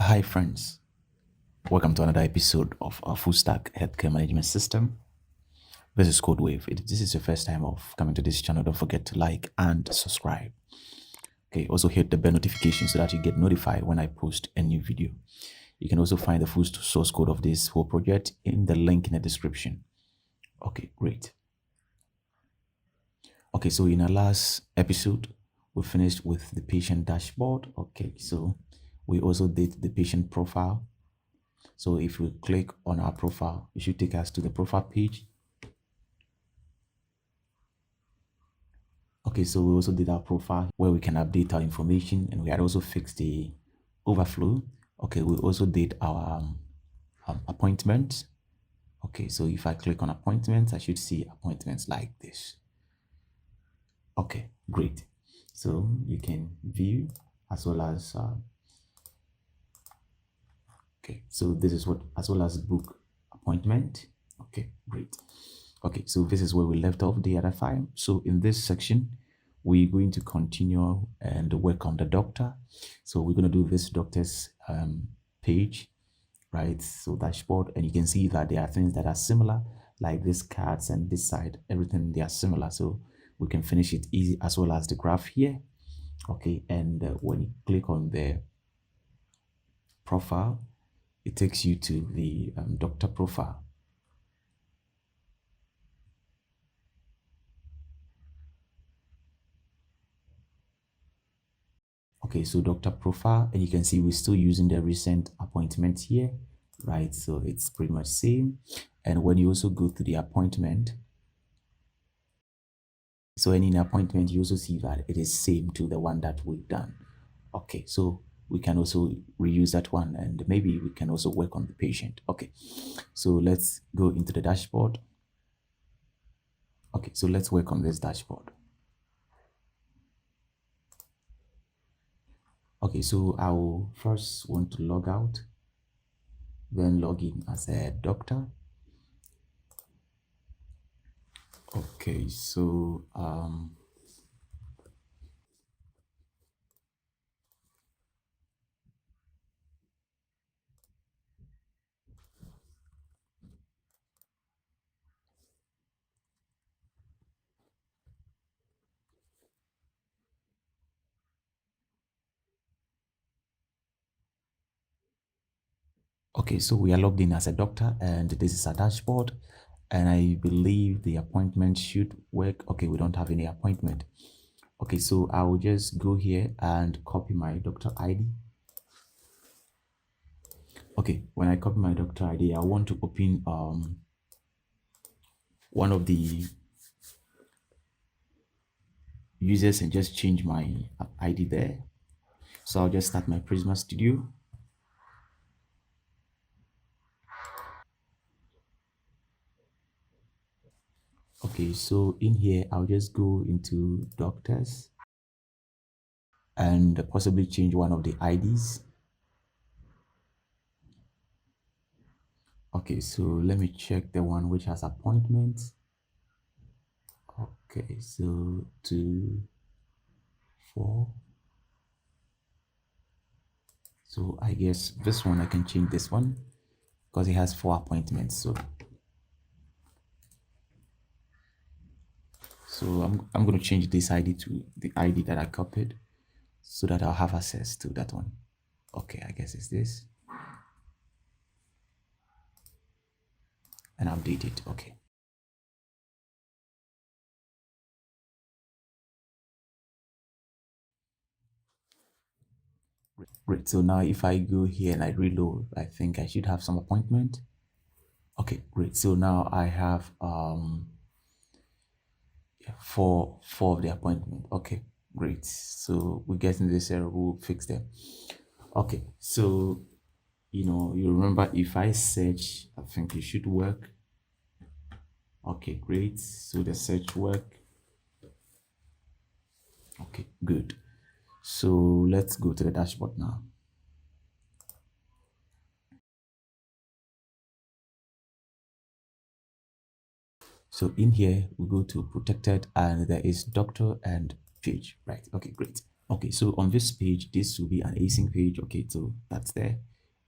Hi, friends. Welcome to another episode of our FullStack Healthcare Management System. This is CodeWave. If this is your first time of coming to this channel, don't forget to like and subscribe. Okay, also hit the bell notification so that you get notified when I post a new video. You can also find the full source code of this whole project in the link in the description. Okay, great. Okay, so in our last episode, we finished with the patient dashboard. Okay, so we also did the patient profile. So if we click on our profile, it should take us to the profile page. Okay, so we also did our profile where we can update our information, and we had also fixed the overflow. Okay, we also did our appointment. Okay, so if I click on appointments, I should see appointments like this. Okay, great. So you can view as well as okay, so this is what as well as book appointment. Okay, great. Okay, so this is where we left off the other file. So in this section, we're going to continue and work on the doctor. So we're going to do this doctor's page, right? So dashboard, and you can see that there are things that are similar, like this cards and this side, everything they are similar. So we can finish it easy as well as the graph here. Okay, and when you click on the profile, it takes you to the doctor profile. Okay, so doctor profile, and you can see we're still using the recent appointment here, right? So it's pretty much same. And when you also go to the appointment, so in an appointment, you also see that it is same to the one that we've done. Okay, so we can also reuse that one, and maybe we can also work on the patient. Okay, so let's go into the dashboard. Okay, so let's work on this dashboard. Okay, so I will first want to log out, then log in as a doctor. Okay, so okay, so we are logged in as a doctor, and this is a dashboard, and I believe the appointment should work. Okay, we don't have any appointment. Okay, so I will just go here and copy my doctor ID. Okay, when I copy my doctor ID, I want to open one of the users and just change my ID there. So I'll just start my Prisma Studio. Okay, so in here, I'll just go into doctors and possibly change one of the IDs. Okay, so let me check the one which has appointments. Okay, so 2, 4. So I guess this one I can change this one because it has 4 appointments. So I'm going to change this ID to the ID that I copied so that I'll have access to that one. Okay, I guess it's this. And update it. Okay. Great. So now if I go here and I reload, I think I should have some appointment. Okay, great. So now I have four of the appointment. Okay, great. So we're getting this error, we'll fix them. Okay, so you remember if I search, I think it should work. Okay, great. So the search work. Okay, good. So let's go to the dashboard now. So in here, we go to protected and there is doctor and page, right? Okay, great. Okay, so on this page, this will be an async page. Okay, so that's there.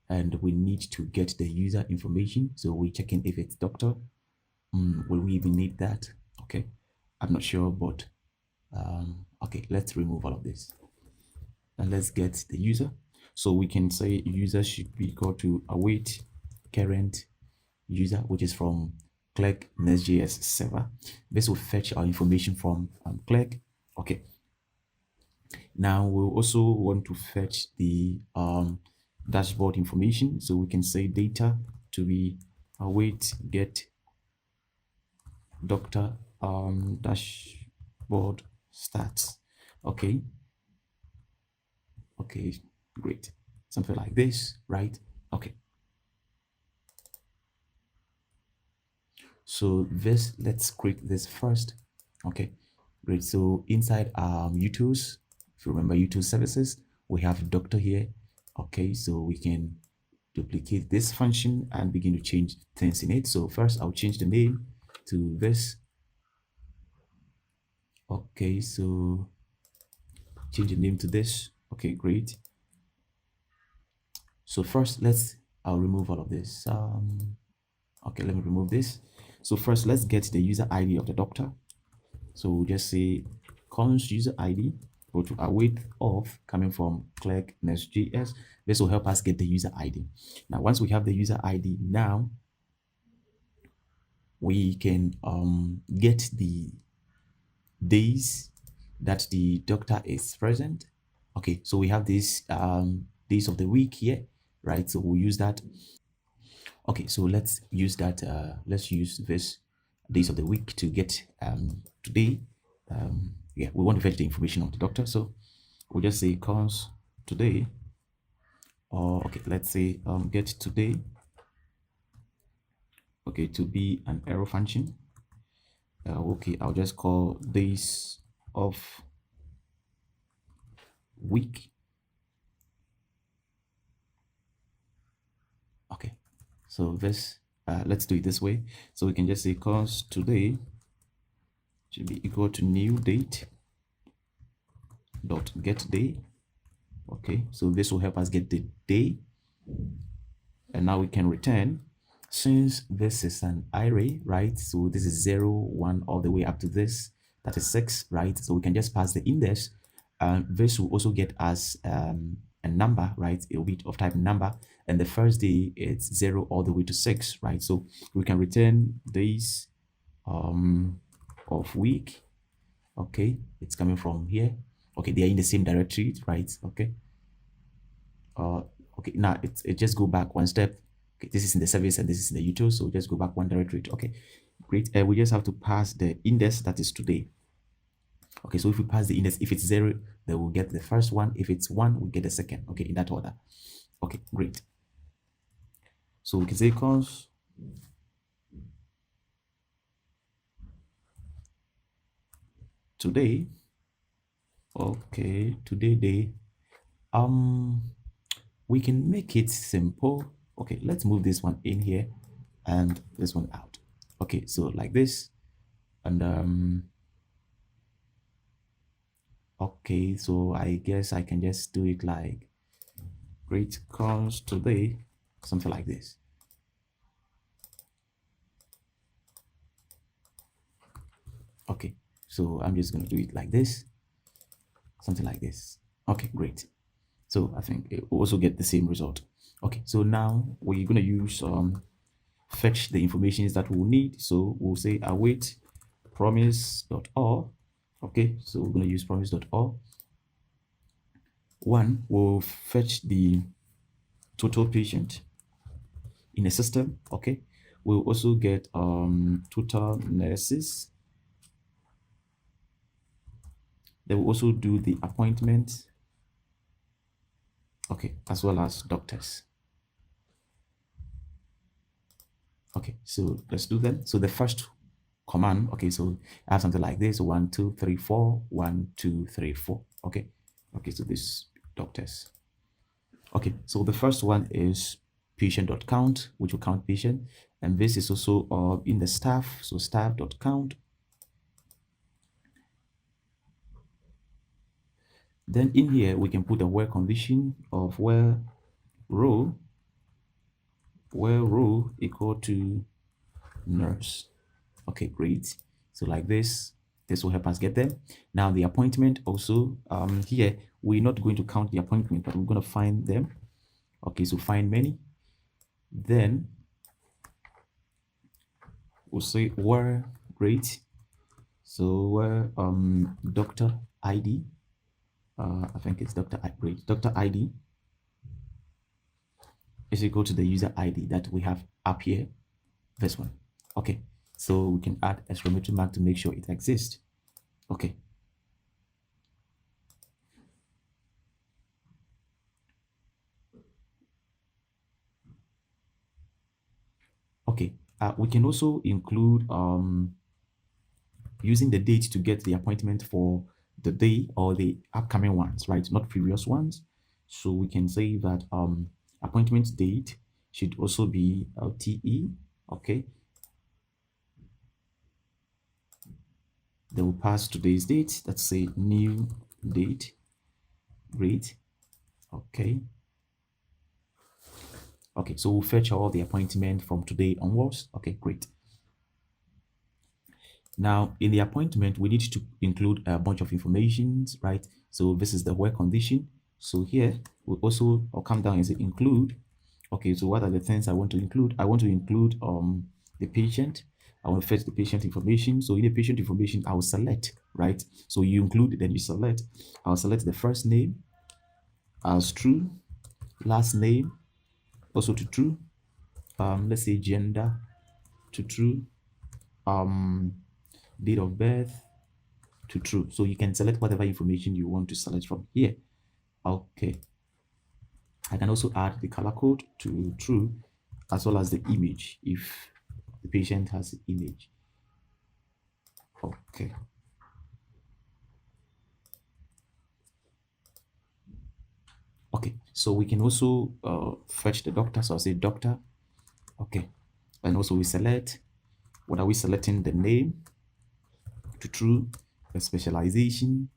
And we need to get the user information. So we're checking if it's doctor. Will we even need that? Okay, I'm not sure, but okay, let's remove all of this. And let's get the user. So we can say user should be equal to await current user, which is from Clerk NextJs server. This will fetch our information from Clerk. Okay. Now we'll also want to fetch the dashboard information. So we can say data to be await get doctor dashboard stats. Okay. Okay, great. Something like this, right? Okay. So this, let's create this first. Okay, great. So inside utils, if you remember util services, we have doctor here. Okay, so we can duplicate this function and begin to change things in it. So first I'll change the name to this. Okay, so change the name to this. Okay, great. So first I'll remove all of this. Okay, let me remove this. So first, let's get the user ID of the doctor. So we'll just say const user ID, go to await of coming from Clerk NextJs. This will help us get the user ID. Now, once we have the user ID, now we can get the days that the doctor is present. Okay, so we have these days of the week here, right? So we'll use that. Okay, so let's use that. Let's use this days of the week to get today. Yeah, we want to fetch the information of the doctor. So we'll just say const today, or okay, let's say get today. Okay, to be an arrow function. Okay, I'll just call days of week. Okay, so this let's do it this way. So we can just say const today should be equal to new date dot get day. Okay, so this will help us get the day, and now we can return, since this is an array, right? So this is 0, 1 all the way up to this, that is 6, right? So we can just pass the index, and this will also get us a number, right? A bit of type number, and the first day it's 0 all the way to 6, right? So we can return days of week. Okay, it's coming from here. Okay, they are in the same directory, right? Okay. Okay, now it just go back one step. Okay, this is in the service and this is in the util, so just go back one directory. Okay, great. We just have to pass the index that is today. Okay, so if we pass the index, if it's 0, then we'll get the first one. If it's 1, we get the second. Okay, in that order. Okay, great. So we can say const today. Okay, today day. We can make it simple. Okay, let's move this one in here and this one out. Okay, so like this, and okay, so I guess I can just do it like great const today, something like this. Okay, so I'm just going to do it like this, something like this. Okay, great. So I think it will also get the same result. Okay, so now we're going to use fetch the information that we'll need. So we'll say await promise.all. Okay, so we're going to use promise.all. One will fetch the total patient in a system. Okay, we'll also get total nurses. They will also do the appointment. Okay, as well as doctors. Okay, so let's do them. So the first command, okay, so I have something like this: 1 2 3 4 1 2 3 4. Okay, so this doctors. Okay, so the first one is patient.count, which will count patient, and this is also in the staff, so staff.count. Then in here, we can put a where condition of where row equal to nurse. Okay, great. So like this will help us get there. Now the appointment also, here, we're not going to count the appointment, but we're going to find them. Okay, so find many. Then we'll say where, great. So where doctor ID, I think it's doctor great. Doctor ID is equal to the user ID that we have up here, this one. Okay, so we can add exclamation mark to make sure it exists. Okay. Okay, we can also include using the date to get the appointment for the day or the upcoming ones, right? Not previous ones. So we can say that appointment date should also be LTE. Okay. Then we'll pass today's date. Let's say new date. Great. Okay. Okay, so we'll fetch all the appointment from today onwards. Okay, great. Now, in the appointment, we need to include a bunch of informations, right? So this is the where condition. So here, we'll also come down and say include. Okay, so what are the things I want to include? I want to include the patient. I want to fetch the patient information. So in the patient information, I will select, right? So you include, then you select. I'll select the first name as true, last name also to true. Let's say gender to true. Date of birth to true. So you can select whatever information you want to select from here. Okay. I can also add the color code to true, as well as the image if the patient has an image. Okay. Okay, so we can also fetch the doctor. So I'll say doctor. Okay, and also we select, what are we selecting? The name to true, the specialization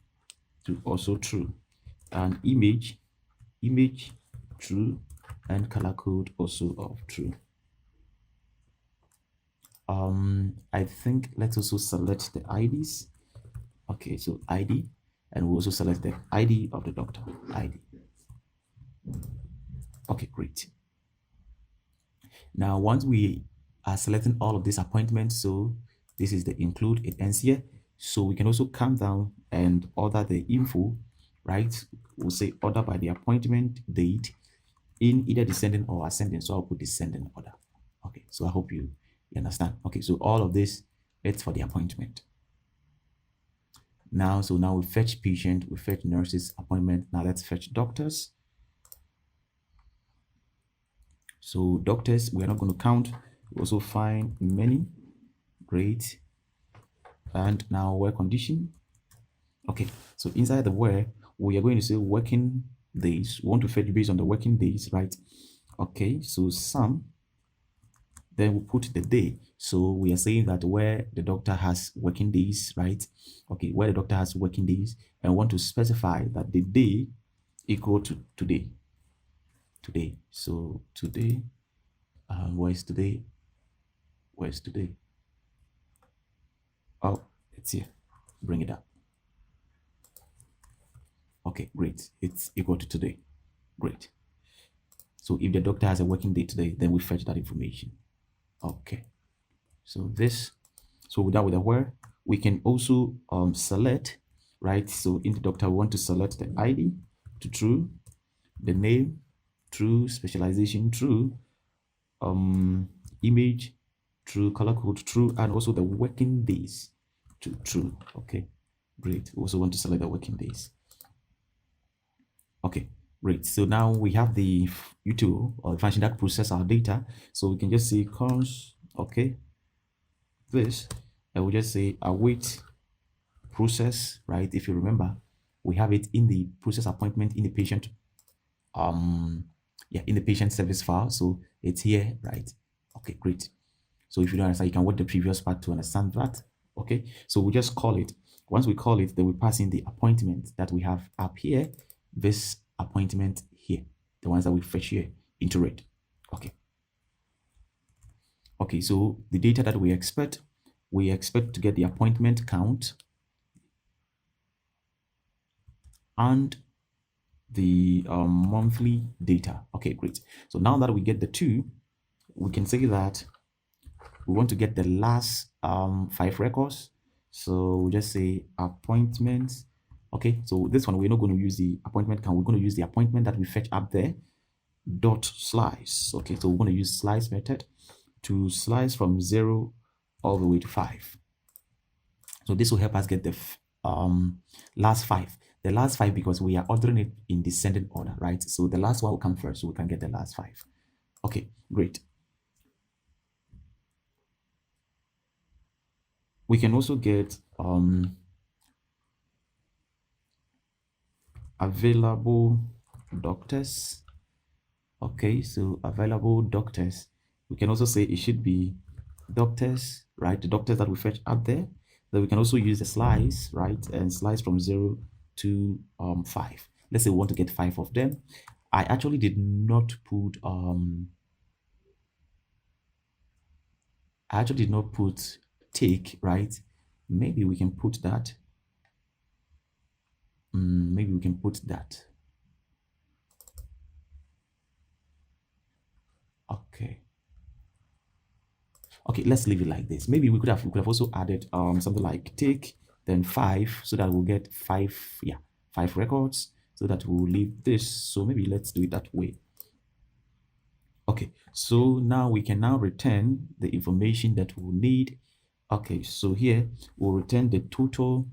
to also true, and image true, and color code also of true. I think let's also select the IDs. Okay, so ID, and we'll also select the ID of the doctor, ID. Okay, great. Now, once we are selecting all of these appointments, so this is the include, it ends here. So we can also come down and order the info, right? We'll say order by the appointment date in either descending or ascending. So I'll put descending order. Okay, so I hope you understand. Okay, so all of this, it's for the appointment. Now, so now we fetch patient, we fetch nurses appointment. Now let's fetch doctors. So doctors, we're not going to count. We also find many. Great. And now where condition. Okay, so inside the where, we are going to say working days. We want to fetch based on the working days, right? Okay, so some, then we put the day. So we are saying that where the doctor has working days, right? Okay, where the doctor has working days, and want to specify that the day equal to today. Today. So today, where's today? Where's today? Oh, it's here. Bring it up. Okay, great. It's equal to today. Great. So if the doctor has a working day today, then we fetch that information. Okay. So this, so we're done with the where. We can also select, right? So in the doctor, we want to select the ID to true, the name true, specialization true, image true, color code true, and also the working days to true. Okay, great. We also want to select the working days. Okay, great. So now we have the util or the function that process our data. So we can just say cons, okay, this, and we just say await process, right? If you remember, we have it in the process appointment in the patient, in the patient service file. So it's here, right? Okay, great. So if you don't understand, you can watch the previous part to understand that. Okay, so we just call it Once we call it, then we pass in the appointment that we have up here, this appointment here, the ones that we fetch here into red. Okay. Okay, so the data that we expect to get the appointment count and the monthly data. Okay, great. So now that we get the two, we can say that we want to get the last 5 records. So we'll just say appointments. Okay, so this one we're not going to use the appointment count. We're going to use the appointment that we fetch up there dot slice. Okay, so we're going to use slice method to slice from 0 all the way to 5. So this will help us get the last 5. The last 5 because we are ordering it in descending order, right? So the last one will come first, so we can get the last 5. Okay, great. We can also get available doctors. Okay, so available doctors. We can also say it should be doctors, right? The doctors that we fetch up there. Then we can also use the slice, right? And slice from 0 to 5. Let's say we want to get 5 of them. I actually did not put take, right? Maybe we can put that. Maybe we can put that. Okay, let's leave it like this. Maybe we could have also added something like take then 5, so that we'll get 5 records, so that we'll leave this. So maybe let's do it that way. Okay, so now we can now return the information that we'll need. Okay, so here we'll return the total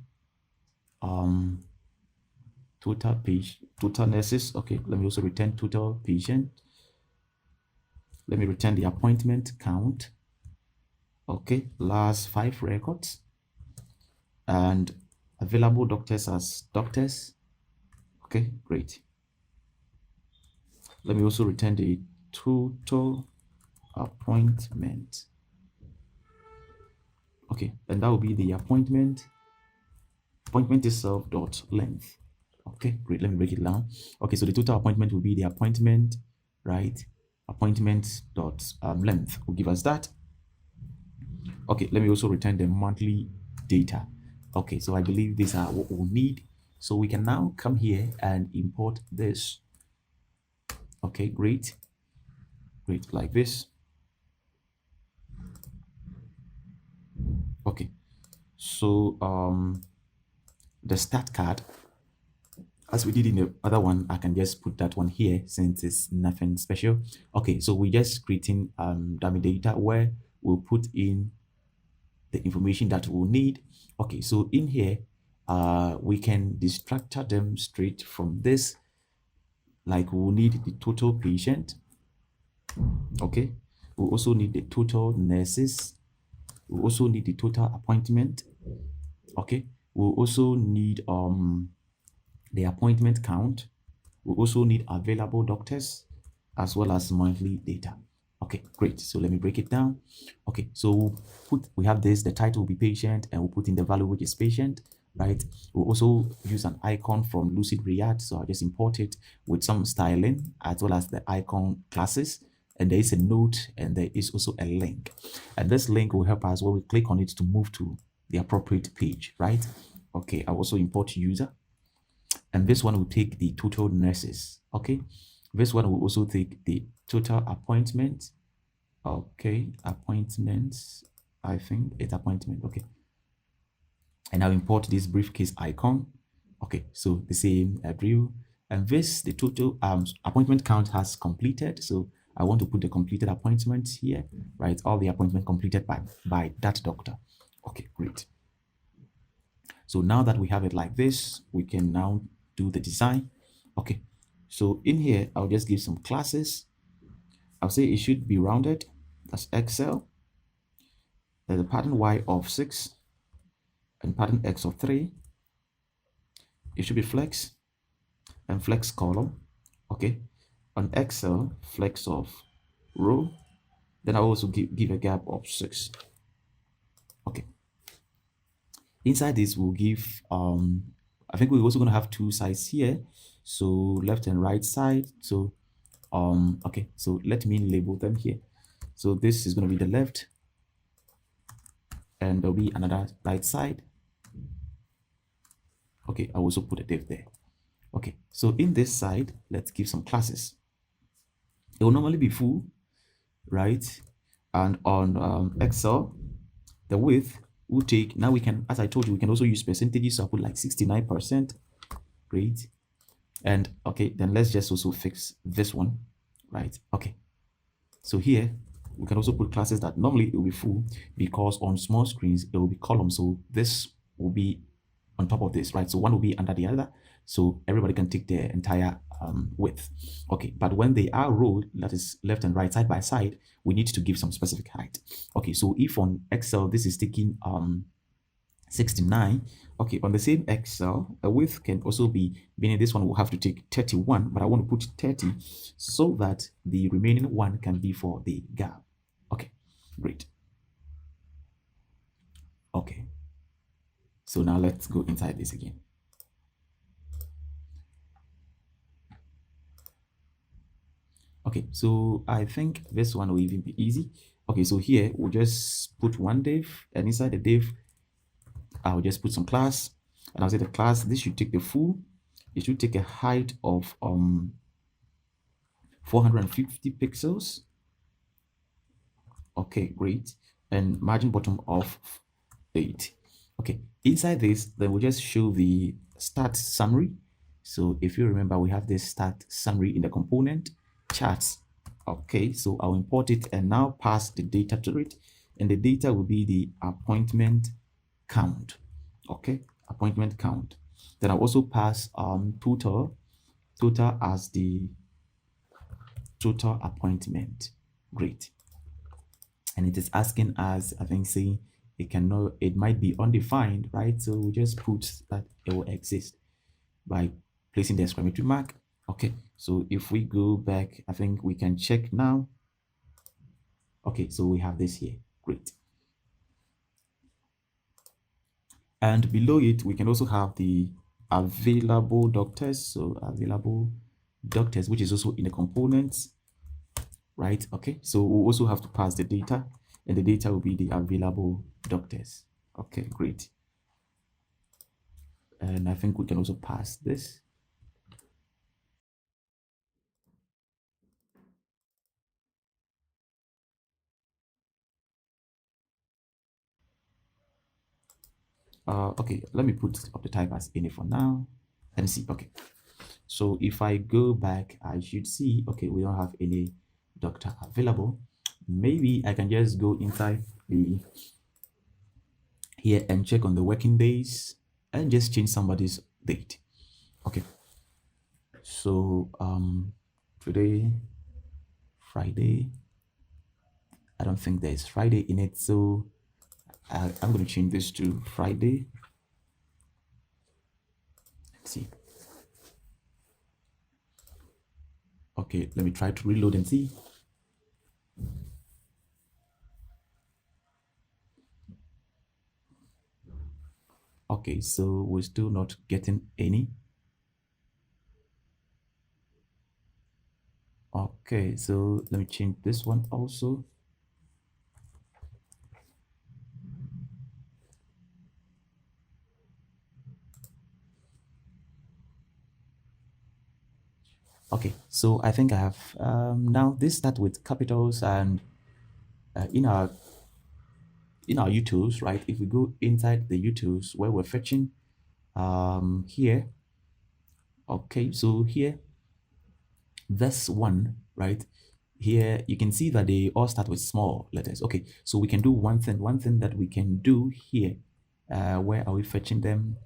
total nurses. Okay, let me also return total patient. Let me return the appointment count. Okay, last 5 records, and available doctors as doctors. Okay, great. Let me also return the total appointment. Okay, and that will be the appointment itself dot length. Okay, great. Let me break it down. Okay, so the total appointment will be the appointment, right? Appointment dot length will give us that. Okay, let me also return the monthly data. Okay, so I believe these are what we'll need. So we can now come here and import this. Okay, great, like this. Okay, so the start card, as we did in the other one, I can just put that one here since it's nothing special. Okay, so we're just creating dummy data where we'll put in the information that we'll need. Okay, so in here, we can destructure them straight from this. Like we'll need the total patient. Okay, we'll also need the total nurses. We'll also need the total appointment. Okay, we'll also need the appointment count. We'll also need available doctors as well as monthly data. Okay, great. So let me break it down. Okay, so we have this, the title will be patient, and we'll put in the value which is patient, right? We'll also use an icon from Lucid React. So I'll just import it with some styling as well as the icon classes. And there is a note and there is also a link. And this link will help us when we click on it to move to the appropriate page, right? Okay, I'll also import user. And this one will take the total nurses. Okay, this one will also take the total appointment. Okay, appointments. I think it's appointment. Okay, and I'll import this briefcase icon. Okay, so the same view. And this, the total appointment count has completed. So I want to put the completed appointments here, right? All the appointment completed by that doctor. Okay, great. So now that we have it like this, we can now do the design. Okay, so in here, I'll just give some classes. I'll say it should be rounded. That's Excel. There's a pattern Y of 6 and pattern X of 3. It should be flex and flex column. Okay, on Excel, flex of row. Then I'll also give a gap of 6. Okay, Inside this, we'll give, I think we're also going to have two sides here. So left and right side. So, okay, so let me label them here. So this is going to be the left, and there'll be another right side. Okay, I also put a div there. Okay, so in this side, let's give some classes. It will normally be full, right? And on Excel, the width will take, now we can, as I told you, we can also use percentages. So I put like 69%. Great. And okay, then let's just also fix this one, right? Okay. So here, we can also put classes that normally it will be full, because on small screens, it will be columns. So this will be on top of this, right? So one will be under the other. So everybody can take their entire width. Okay, but when they are rolled, that is left and right side by side, we need to give some specific height. Okay, so if on Excel, this is taking 69. Okay, on the same Excel, a width can also be, meaning this one will have to take 31, but I want to put 30 so that the remaining one can be for the gap. Okay, great. Okay, so now let's go inside this again. Okay, so I think this one will even be easy. Okay, so here we'll just put one div, and inside the div, I'll just put some class, and I'll say the class, this should take the full, it should take a height of 450 pixels. Okay, great. And margin bottom of 8. Okay, inside this, then we'll just show the start summary. So if you remember, we have this start summary in the component charts. Okay, so I'll import it and now pass the data to it, and the data will be the appointment count. Okay, appointment count. Then I'll also pass total as the total appointment. Great. And it is asking us, I think, saying it cannot, it might be undefined, right? So we just put that it will exist by placing the exclamatory mark. Okay, so if we go back, I think we can check now. Okay, so we have this here. Great. And below it, we can also have the available doctors. So available doctors, which is also in the components, right? Okay, so we'll also have to pass the data, and the data will be the available doctors. Okay, great. And I think we can also pass this. Okay, let me put up the type as any for now and see. Okay, so if I go back, I should see, okay, we don't have any doctor available. Maybe I can just go inside the here and check on the working days and just change somebody's date. Okay, so today, Friday, I don't think there's Friday in it, so I'm going to change this to Friday. Let's see. Okay, let me try to reload and see. Okay, so we're still not getting any. Okay, so let me change this one also. Okay, so I think I have now this start with capitals, and in our utils, right? If we go inside the utils where we're fetching here, okay, so here this one, right? Here you can see that they all start with small letters. Okay, so we can do one thing that we can do here. Where are we fetching them?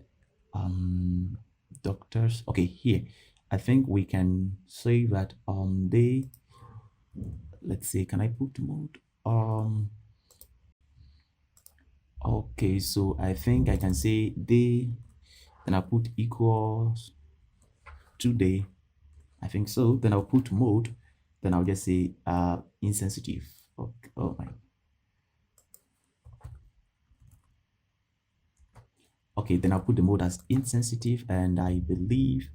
Doctors. Okay, here I think we can say that they, let's say, can I put mode okay, so I think I can say they, then I put equals today, I think so. Then I'll put mode, then I'll just say insensitive. Okay. Oh my, Okay, then I'll put the mode as insensitive, and I believe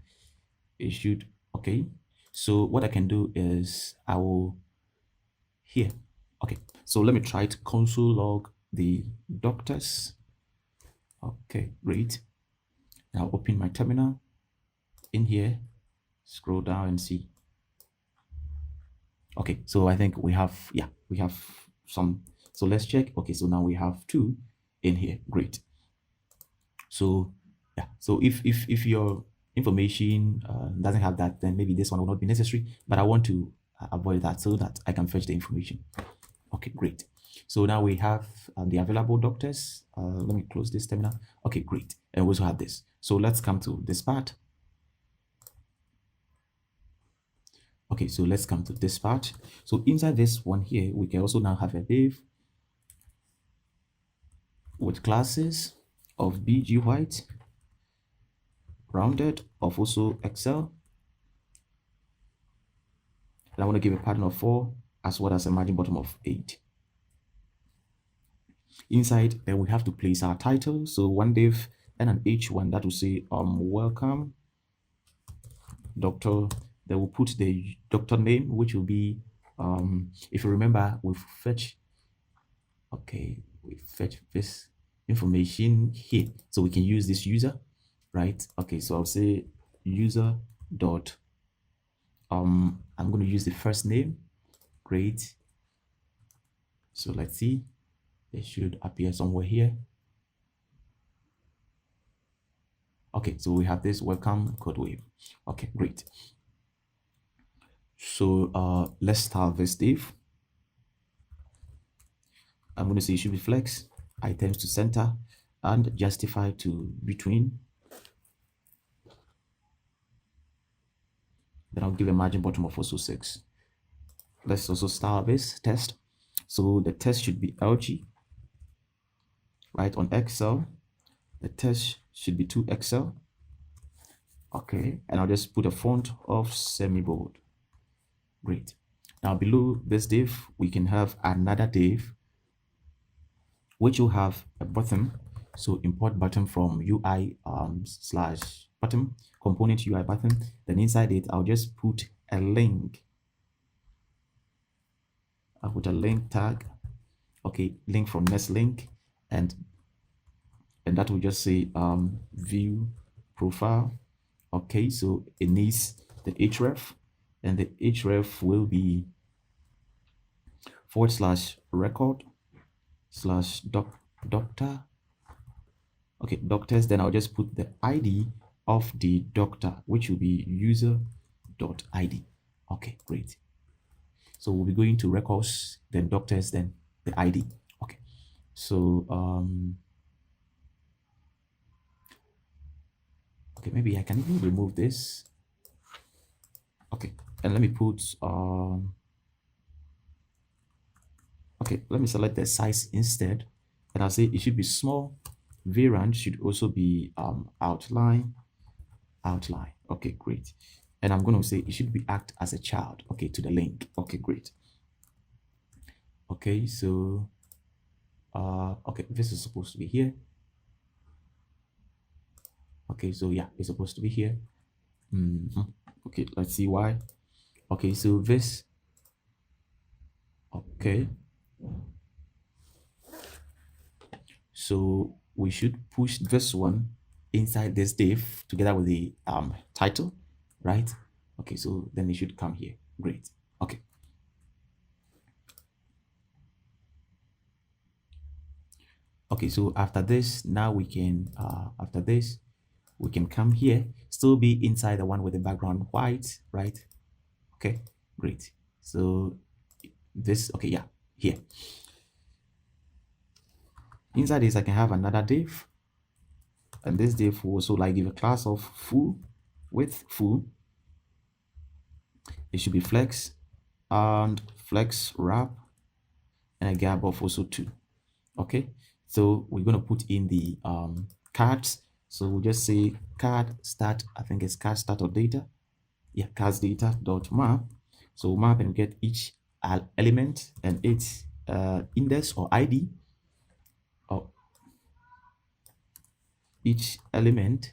it should. Okay, so what I can do is I will here. Okay, so let me try to console log the doctors. Okay, great. Now open my terminal in here, scroll down and see. Okay, so I think we have, yeah, we have some. So let's check. Okay, so now we have 2 in here. Great. So yeah, so if your information doesn't have that, then maybe this one will not be necessary, but I want to avoid that so that I can fetch the information. Okay, great. So now we have the available doctors. Let me close this terminal. Okay, great. And we also have this. So let's come to this part. Okay, so let's come to this part. So inside this one here, we can also now have a div with classes of BG white, rounded of also Excel. And I want to give a pattern of 4 as well as a margin bottom of 8. Inside, then we have to place our title. So one div and an H1 that will say welcome doctor. Then we'll put the doctor name, which will be if you remember, we fetch this information here, so we can use this user, right? Okay, so I'll say user dot I'm going to use the first name. Great. So let's see, it should appear somewhere here. Okay, so we have this welcome code wave. Okay, great. So let's start this div. I'm going to say it should be flex, items to center, and justify to between. Then I'll give a margin bottom of also 6. Let's also start this test. So the test should be LG, right? On Excel, the test should be 2XL. Okay, and I'll just put a font of semi-bold. Great. Now below this div, we can have another div, which will have a button. So import button from UI slash button, component UI button. Then inside it, I'll just put a link. I'll put a link tag. Okay, link from next link, and that will just say view profile. Okay, so it needs the href, and the href will be /record/doctor. Okay, doctors. Then I'll just put the ID of the doctor, which will be user.id. Okay, great. So we'll be going to records, then doctors, then the ID. Okay, so okay, maybe I can even remove this. Okay, and let me put okay, let me select the size instead, and I'll say it should be small. Variant should also be outline. Okay, great. And I'm going to say it should be act as a child. Okay, to the link. Okay, great. Okay, so okay, this is supposed to be here. Okay, so yeah, it's supposed to be here. Okay, let's see why. Okay, so this. Okay, so we should push this one inside this div together with the title, right? Okay, so then it should come here. Great. Okay. Okay, so after this, now we can after this, we can come here, still be inside the one with the background white, right? Okay, great. So this, okay, yeah, here. Inside this, I can have another div, and this div will also like give a class of full with full. It should be flex and flex wrap, and a gap of also 2. Okay, so we're going to put in the cards. So we'll just say card start, I think it's card start of data. Yeah, cards data dot map. So map and get each element and its index or ID. Oh, each element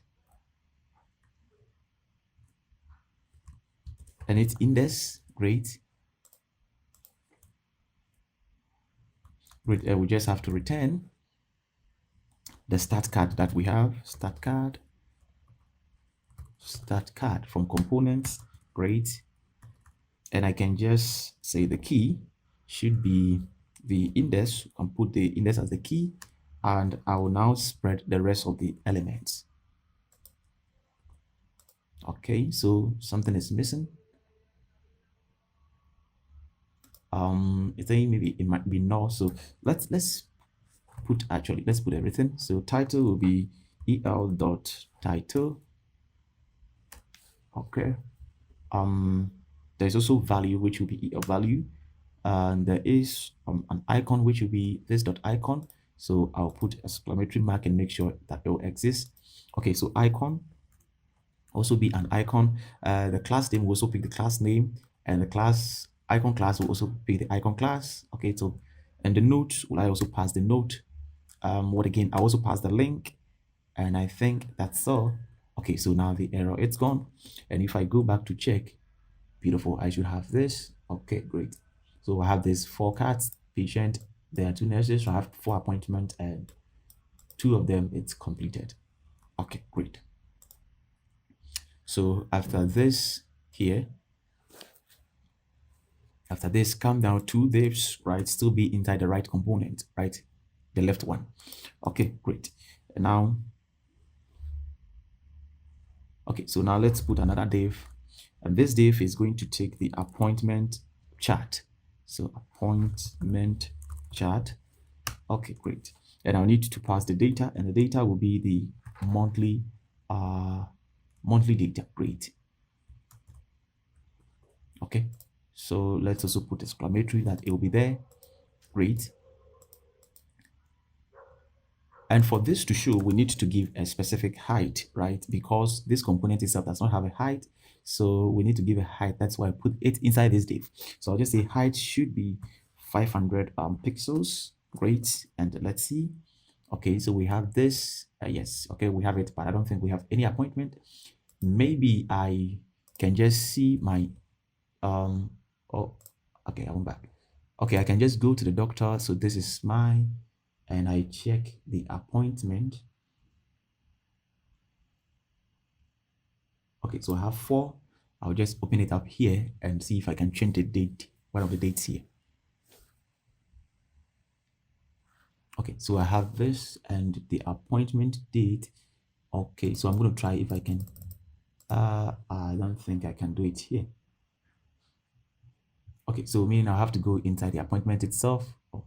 and its index. Great. We just have to return the start card that we have. Start card from components. Great. And I can just say the key should be the index, and put the index as the key, and I will now spread the rest of the elements. Okay, so something is missing. I think maybe it might be null. So let's put everything. So title will be el.title. Okay. There's also value, which will be el value, and there is an icon, which will be this dot icon. So I'll put exclamatory mark and make sure that it will exist. Okay, so icon also be an icon. The class name will also pick the class name, and the class icon class will also pick the icon class. Okay, so and the note will I also pass the note. What again? I also pass the link, and I think that's all. Okay, so now the error it's gone, and if I go back to check, beautiful, I should have this. Okay, great. So I have this 4 cards, patient. There are 2 nurses. So I have 4 appointments, and 2 of them it's completed. Okay, great. So after this here, after this, come down to this, right? Still be inside the right component, right? The left one. Okay, great. And now, okay, so now let's put another div, and this div is going to take the appointment chart. So appointment chart. Okay, great. And I'll need to pass the data, and the data will be the monthly data. Great. Okay, so let's also put exclamatory that it will be there. Great. And for this to show, we need to give a specific height, right? Because this component itself does not have a height. So we need to give a height. That's why I put it inside this div. So I'll just say height should be 500 pixels. Great. And let's see. Okay, so we have this. Yes, okay, we have it, but I don't think we have any appointment. Maybe I can just see my oh, okay, I went back. Okay, I can just go to the doctor. So this is my, and I check the appointment. Okay, so I have 4. I'll just open it up here and see if I can change the date, one of the dates here. Okay, so I have this and the appointment date. Okay, so I'm going to try if I can. I don't think I can do it here. Okay, so meaning I have to go inside the appointment itself. Oh.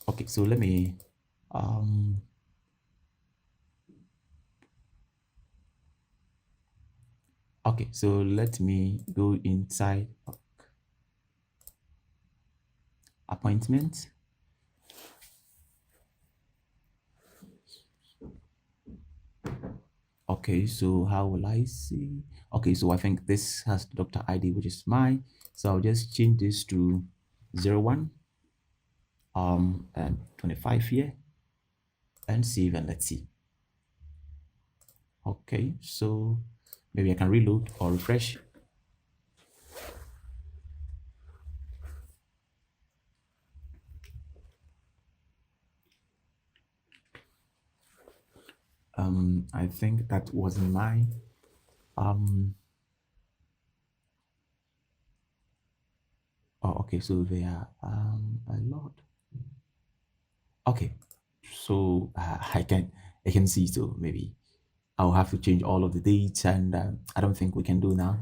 Okay, so let me okay, so let me go inside appointment. Okay, so how will I see? Okay, so I think this has doctor ID, which is mine. So I'll just change this to 01 and 25 here, and save, and let's see. Okay, so maybe I can reload or refresh. I think that wasn't mine. Oh, okay, so there are a lot. Okay, so I can see, so maybe I'll have to change all of the dates, and I don't think we can do now.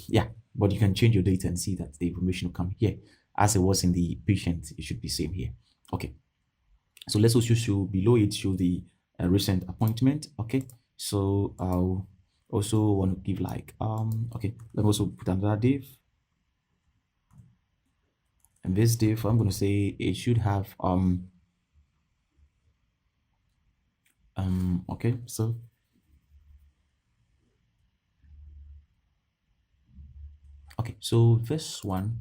Yeah, but you can change your data and see that the information will come here as it was in the patient. It should be same here. Okay, so let's also show below it, show the recent appointment. Okay, so I'll also want to give like okay, let me also put another div, and this div I'm going to say it should have okay, so okay, so this one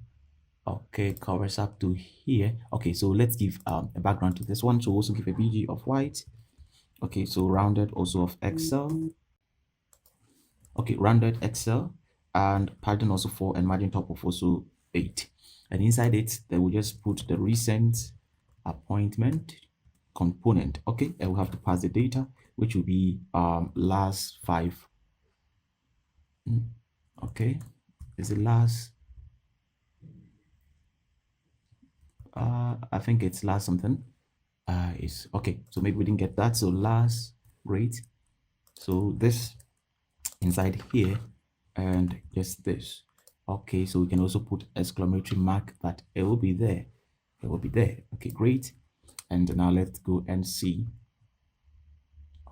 okay covers up to here. Okay, so let's give a background to this one. So also give a bg of white, Okay, so rounded also of Excel. Okay, rounded Excel and padding also 4 and margin top of also 8. And inside it, then we just put the recent appointment component. Okay, and we have to pass the data, which will be last 5. Okay, is the last I think it's last something. Is okay, so maybe we didn't get that. So last, great. So this inside here and just this. Okay, so we can also put exclamatory mark that it will be there. It will be there. Okay, great. And now let's go and see.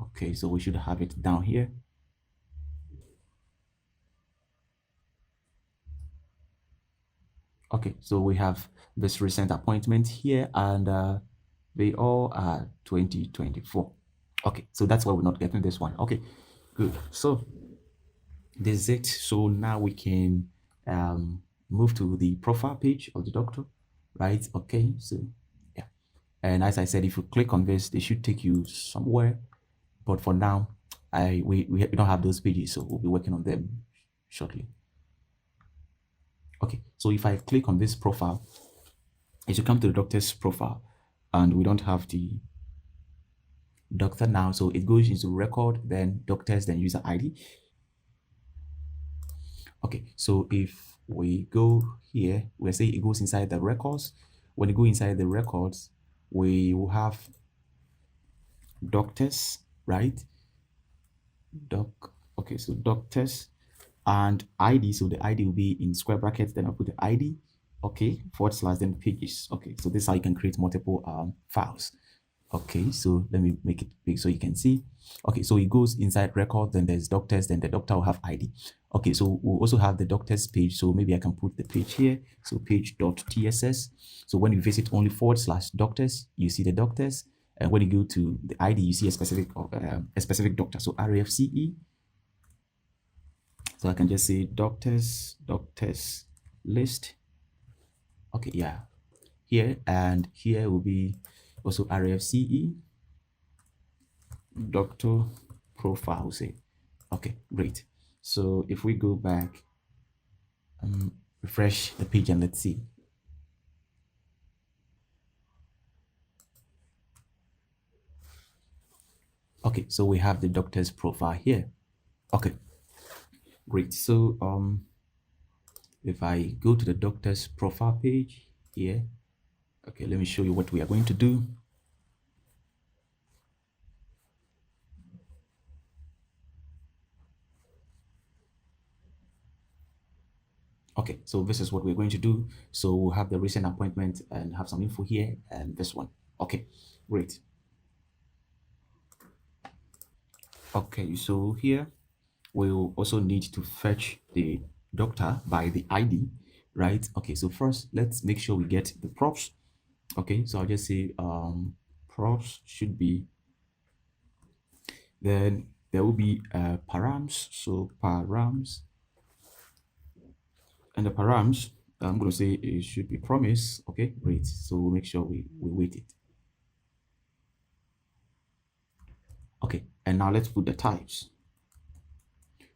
Okay, so we should have it down here. Okay, so we have this recent appointment here, and they all are 2024. Okay, so that's why we're not getting this one. Okay, good. So this is it. So now we can move to the profile page of the doctor, right? Okay, so yeah. And as I said, if you click on this, they should take you somewhere. But for now, we don't have those pages, so we'll be working on them shortly. Okay, so if I click on this profile, it should come to the doctor's profile, and we don't have the doctor now, so it goes into record, then doctors, then user ID. Okay, so if we go here, we'll say it goes inside the records. When you go inside the records, we will have doctors, right? Okay, so doctors and ID. So the ID will be in square brackets, then I'll put the ID, okay, / then pages. Okay, so this is how you can create multiple files. Okay, so let me make it big so you can see. Okay, so it goes inside record, then there's doctors, then the doctor will have ID. Okay, so we'll also have the doctors page, so maybe I can put the page here. So page.tss. So when you visit only / doctors, you see the doctors, and when you go to the ID, you see a specific doctor. So RFCE. So I can just say doctors list. Okay, yeah, here, and here will be also RFCE doctor profile, say. Okay, great. So if we go back, refresh the page and let's see. Okay, so we have the doctor's profile here. Okay, great. So if I go to the doctor's profile page here, okay, let me show you what we are going to do. Okay, so this is what we're going to do. So we'll have the recent appointment and have some info here and this one. Okay, great. Okay, so here we'll also need to fetch the doctor by the ID, right? Okay, so first let's make sure we get the props. Okay, so I'll just say props should be, then there will be params. So params, and the params, I'm going to say it should be promise. Okay, great. So we'll make sure we wait it. Okay, and now let's put the types.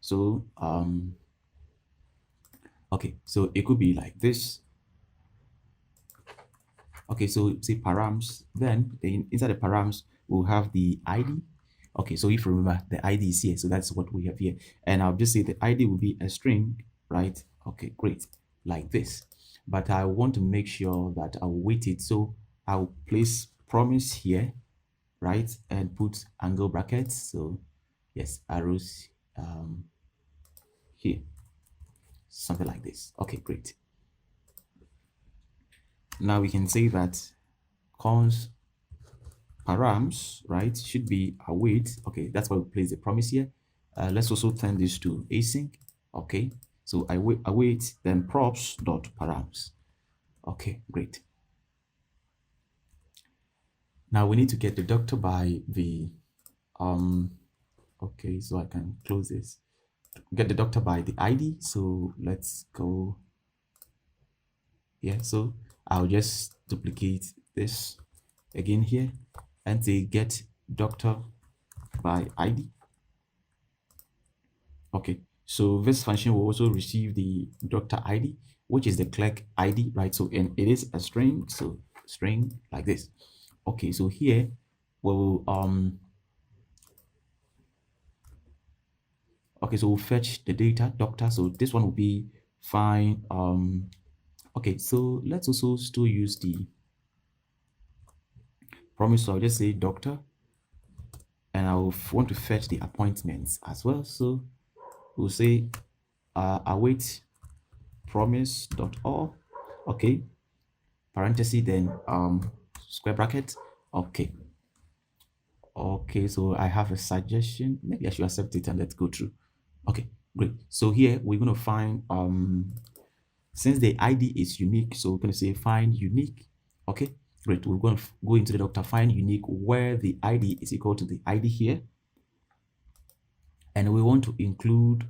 So okay, so it could be like this. Okay, so say params, then inside the params we'll have the ID. Okay, so if you remember, the ID is here, so that's what we have here. And I'll just say the ID will be a string, right? Okay, great, like this. But I want to make sure that I'll wait it, so I'll place promise here, right, and put angle brackets. So yes, arrows here, something like this. Okay, great. Now we can say that cons params, right, should be await. Okay, that's why we place the promise here. Let's also turn this to async. Okay, so I await, then props dot params. Okay, great. Now we need to get the doctor by the okay, so I can close this. Get the doctor by the ID. So let's go. Yeah, so I'll just duplicate this again here and say get doctor by ID. Okay, so this function will also receive the doctor ID, which is the clerk ID, right? So, and it is a string, so string like this. Okay, so here we'll okay, so we'll fetch the data doctor. So this one will be fine. Okay, so let's also still use the promise. So I'll just say doctor, and I'll want to fetch the appointments as well. So we'll say await promise.all. Okay, parenthesis, then square bracket. Okay. Okay, so I have a suggestion. Maybe I should accept it and let's go through. Okay, great. So here we're going to find since the ID is unique, so we're going to say find unique. Okay, great. We're going to go into the doctor, find unique where the ID is equal to the ID here. And we want to include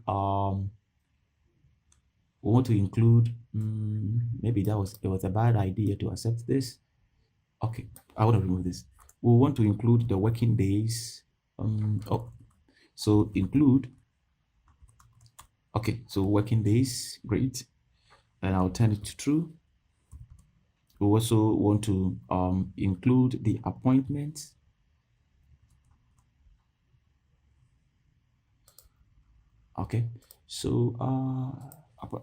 maybe it was a bad idea to accept this. Okay, I want to remove this. We want to include the working days. So include. Okay, so working days, great. And I'll turn it to true. We also want to include the appointments. Okay, so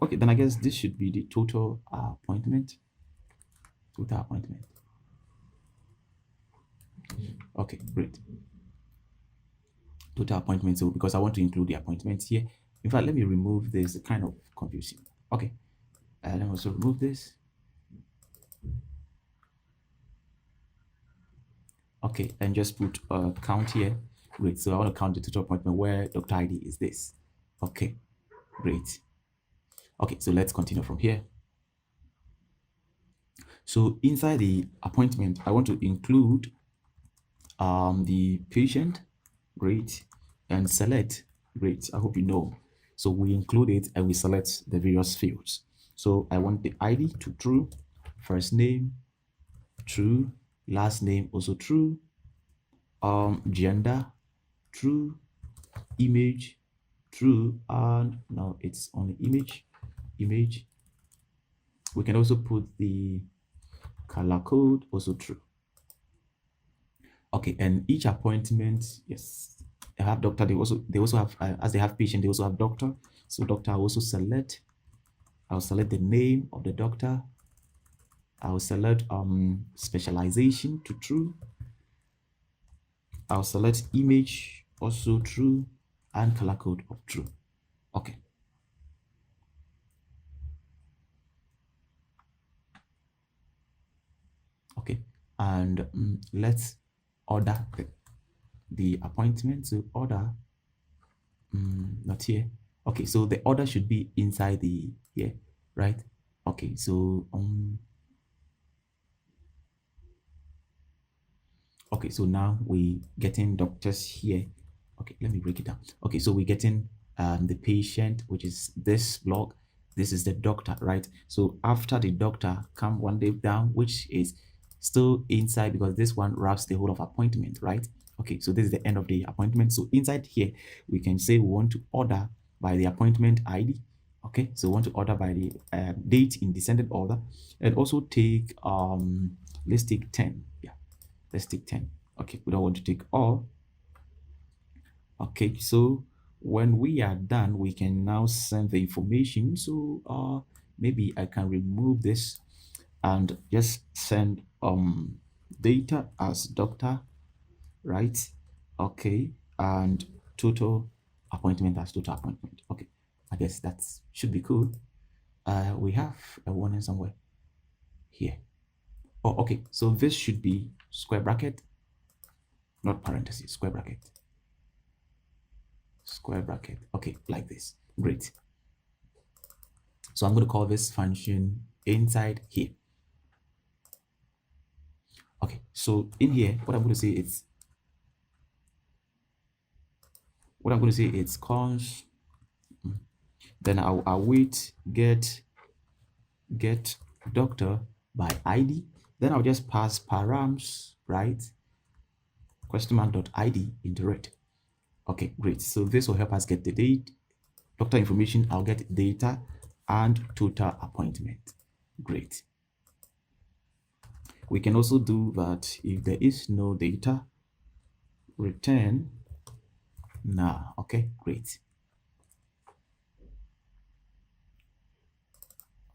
okay, then I guess this should be the total appointment. Total appointment. Okay, great. Total appointment. So because I want to include the appointments here. In fact, let me remove this kind of confusing. Okay, let me also remove this. Okay, and just put a count here. Great. So I want to count the total appointment where Dr. ID is this. Okay, great. Okay, so let's continue from here. So inside the appointment, I want to include the patient, great, and select, great. I hope you know. So we include it and we select the various fields. So I want the ID to true, first name, true, last name also true, gender, true, image, true, and now it's only image. We can also put the color code also true. Okay, and each appointment, yes, they have doctor. They also have as they have patient, they also have doctor. So doctor, I'll also select. I'll select the name of the doctor. I'll select specialization to true. I'll select image also true and color code of true. Okay. Okay, and let's order the appointment. So order, not here. Okay, so the order should be inside the here, right? Okay, so okay, so now we getting doctors here. Okay, let me break it down. Okay, so we're getting the patient, which is this block. This is the doctor, right? So after the doctor come one day down, which is still inside because this one wraps the whole of appointment, right? Okay, so this is the end of the appointment. So inside here, we can say we want to order by the appointment ID. Okay, so we want to order by the date in descending order, and also take let's take 10. Yeah, let's take 10. Okay, we don't want to take all. Okay, so when we are done, we can now send the information. So maybe I can remove this and just send data as doctor, right? Okay, and total appointment as total appointment. Okay, I guess that should be cool. We have a warning somewhere here. Oh, okay, so this should be square bracket, not parentheses, square bracket. Square bracket. Okay, like this. Great. So I'm going to call this function inside here. Okay, so in here, what I'm going to say is const. Then I'll await get doctor by ID. Then I'll just pass params, right? Question mark dot ID into it. Okay, great. So this will help us get the date, doctor information. I'll get data and total appointment. Great. We can also do that if there is no data, return now. Okay, great.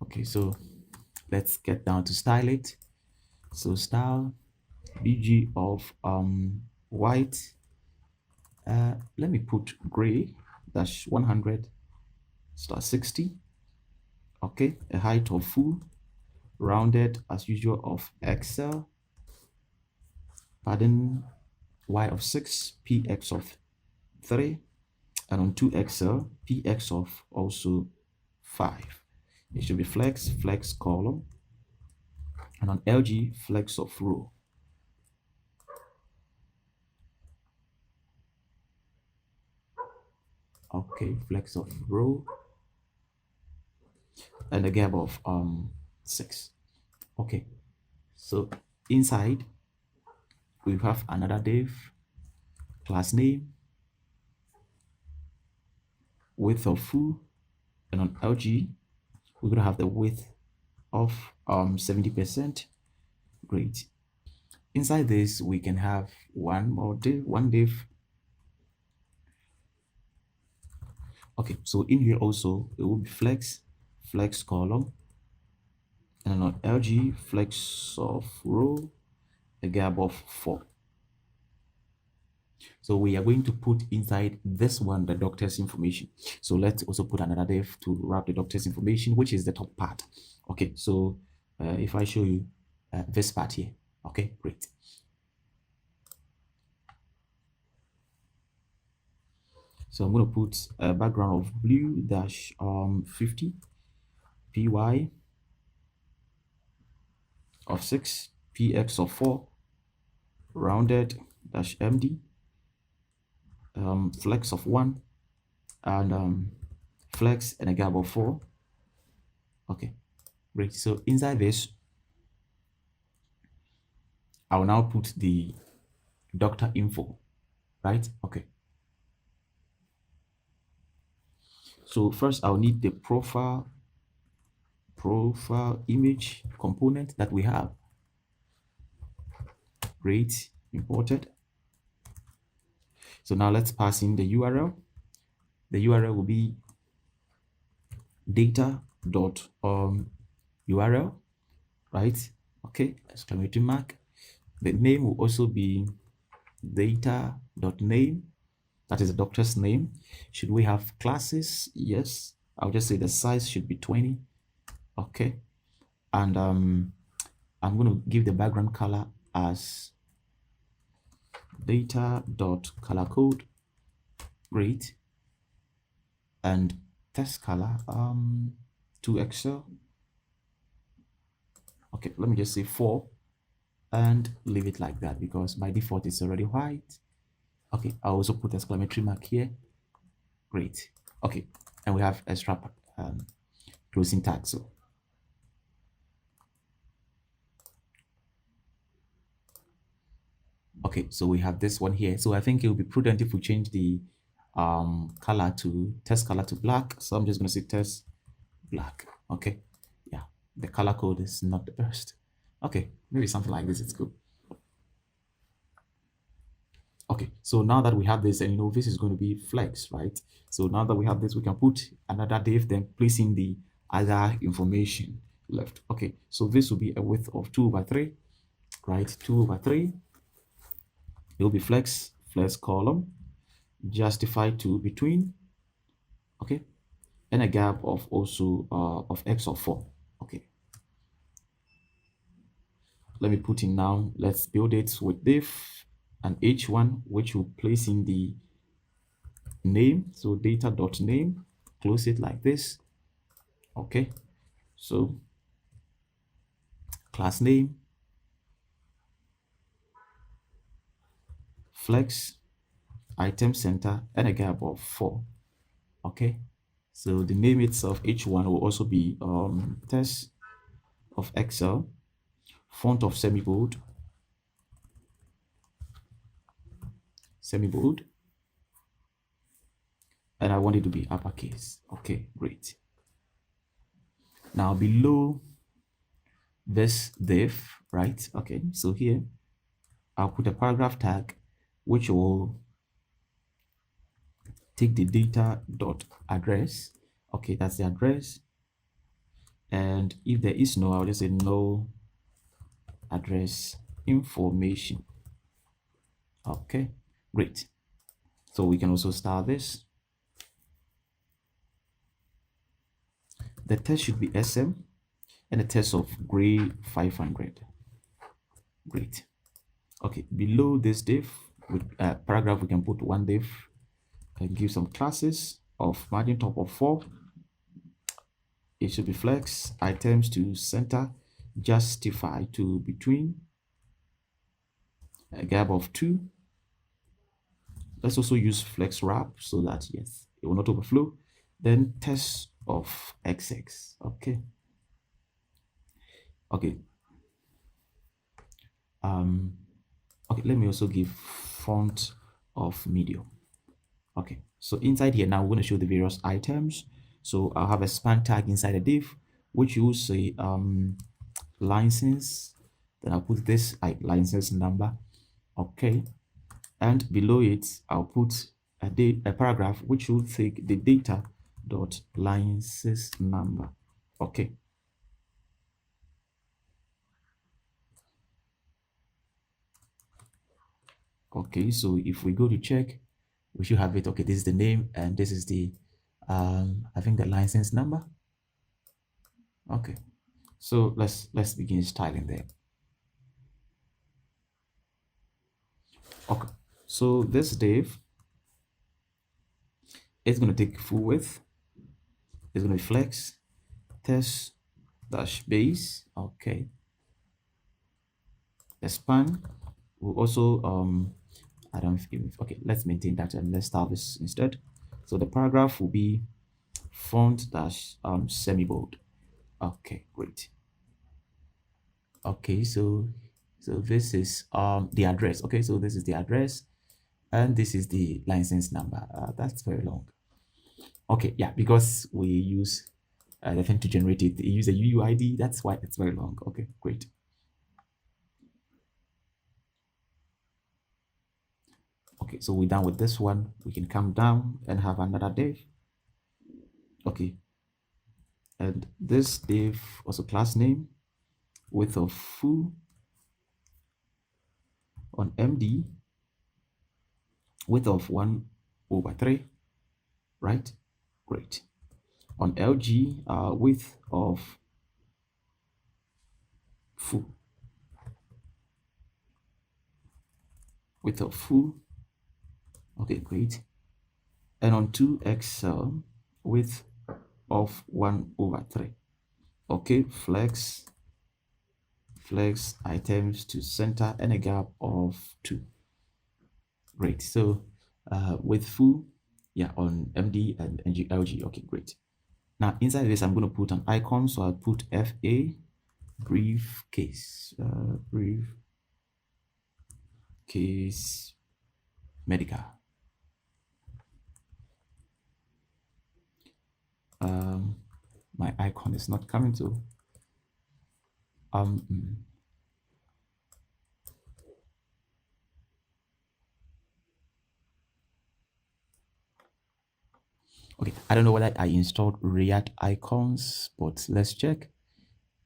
Okay, so let's get down to style it. So style bg of white, let me put gray dash 100 star 60. Okay, a height of full, rounded as usual of excel, padding y of 6, px of 3, and on 2xl px of also 5. It should be flex column, and on lg flex of row. Okay, flex of row, and a gap of 6. Okay, so inside we have another div, class name, width of full, and on lg we're gonna have the width of 70%. Great. Inside this we can have one div. Okay, so in here also it will be flex column, and on lg flex of row, a gap of 4. So we are going to put inside this one the doctor's information. So let's also put another div to wrap the doctor's information, which is the top part. Okay, so if I show you this part here. Okay, great. So I'm going to put a background of blue dash 50, py of 6, px of 4, rounded dash md, flex of 1, and flex and a gap of 4. Okay, great. So inside this I will now put the doctor info, right? Okay. So first I'll need the profile image component that we have. Great, imported. So now let's pass in the URL. The URL will be data.url, right? Okay, exclamation mark. The name will also be data.name. That is the doctor's name. Should we have classes? Yes. I'll just say the size should be 20. Okay. And I'm going to give the background color as data.colorcode. Great. And test color to Excel. Okay, let me just say 4 and leave it like that because by default it's already white. Okay, I'll also put exclamatory mark here. Great. Okay, and we have extra closing tag. So okay, so we have this one here. So I think it will be prudent if we change the color to test color to black. So I'm just going to say test black. Okay, yeah, the color code is not the best. Okay, maybe something like this, it's good. Okay, so now that we have this, and you know this is going to be flex, right? So now that we have this, we can put another div, then placing the other information left. Okay, so this will be a width of 2/3, right? 2/3. It will be flex column, justify to between, okay, and a gap of also of x of 4. Okay, let me put in now. Let's build it with div and h1, which will place in the name. So data.name, close it like this. Okay, so class name, flex, item center, and a gap of 4. Okay, so the name itself, h1, will also be test of Excel, font of semi-bold, and I want it to be uppercase. Okay, great. Now below this div, right? Okay, so here I'll put a paragraph tag which will take the data dot address. Okay, that's the address. And if there is no, I'll just say no address information. Okay, great. So we can also start this. The test should be SM and a test of gray 500. Great. Okay, below this div with paragraph, we can put one div and give some classes of margin top of 4. It should be flex, items to center, justify to between, a gap of 2. Let's also use flex wrap so that yes, it will not overflow. Then test of XX. Okay. Okay. Okay, let me also give font of medium. Okay, so inside here now we're going to show the various items. So I'll have a span tag inside a div, which you will say license. Then I'll put this license number. Okay, and below it I'll put a paragraph which will take the data dot license number. Okay. Okay, so if we go to check, we should have it. Okay, this is the name and this is the I think the license number. Okay, so let's begin styling there. Okay, so this div is going to take full width. It's going to be flex test dash base. Okay, the span will also I don't know if, okay, let's maintain that and let's start this instead. So the paragraph will be font dash semi-bold. Okay, great. Okay, so this is the address. Okay, so this is the address and this is the license number. That's very long. Okay, yeah, because we use the thing to generate it, use a UUID, that's why it's very long. Okay, great. Okay, so we're done with this one. We can come down and have another div. Okay, and this div also class name width of full on MD width of 1/3, right? Great. On LG width of full, width of full. Okay, great. And on 2XL width of 1/3. Okay, flex items to center and a gap of 2. Great. So with full, yeah, on MD and LG. Okay, great. Now inside this, I'm going to put an icon. So I'll put FA briefcase, briefcase medical. My icon is not coming to. Okay, I don't know whether I installed React icons, but let's check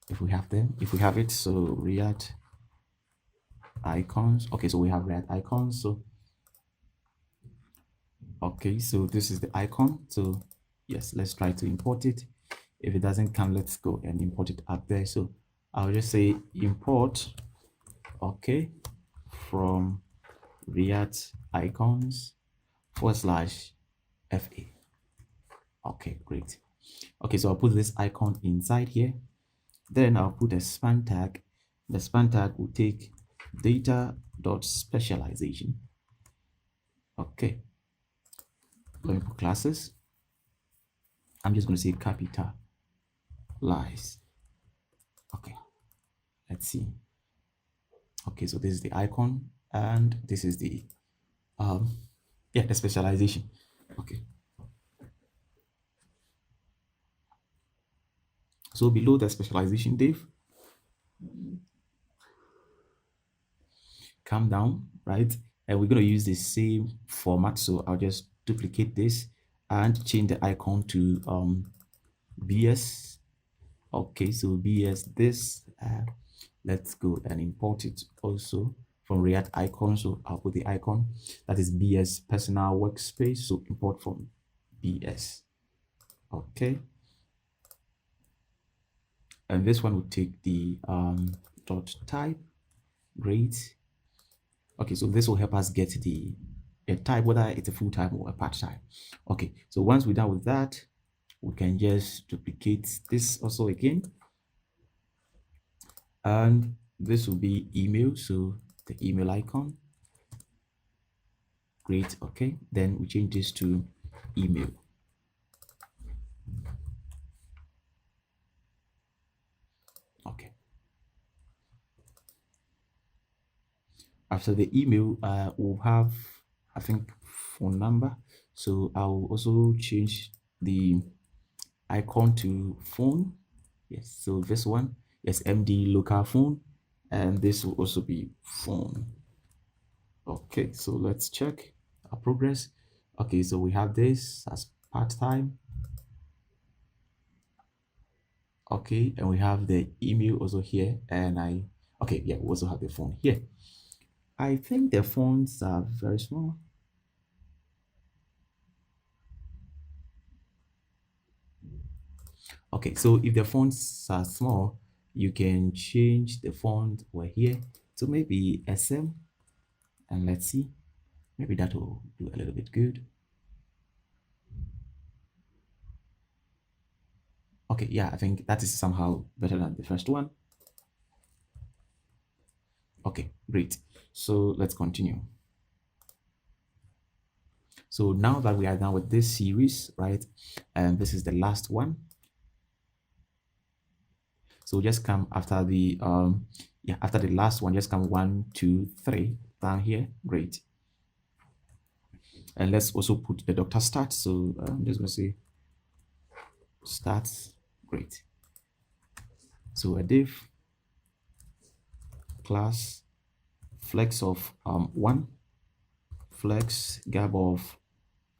if we have them. If we have it, so React icons. Okay, so we have React icons. So okay, so this is the icon. So yes, let's try to import it. If it doesn't come, let's go and import it up there. So I'll just say import, okay, from React icons /FA. Okay, great. Okay, so I'll put this icon inside here. Then I'll put a span tag. The span tag will take data.specialization. Okay. Let me put classes. I'm just going to say capitalize. Okay. Let's see. Okay, so this is the icon and this is the the specialization. Okay. So below the specialization div, come down, right? And we're going to use the same format. So I'll just duplicate this and change the icon to BS. Okay, so BS this. Let's go and import it also from React icon. So I'll put the icon that is BS personal workspace. So import from BS. Okay. And this one will take the dot type. Great. Okay, so this will help us get the type, whether it's a full type or a part type. Okay, so once we're done with that, we can just duplicate this also again. And this will be email, so the email icon. Great. Okay, then we change this to email. Okay. After the email, we'll have, I think, phone number. So I'll also change the icon to phone. Yes, so this one, yes, MD local phone, and this will also be phone. Okay, so let's check our progress. Okay, so we have this as part-time. Okay, and we have the email also here, and okay, yeah, we also have the phone here. I think the fonts are very small. Okay, so if the fonts are small, you can change the font over here to maybe SM, and let's see, maybe that will do a little bit good. Okay, yeah, I think that is somehow better than the first one. Okay, great. So let's continue. So now that we are done with this series, right, and this is the last one. So just come after the yeah, after the last one, just come 1, 2, 3 down here. Great. And let's also put the doctor start. So I'm just gonna say starts. Great. So a div class flex of 1, flex gap of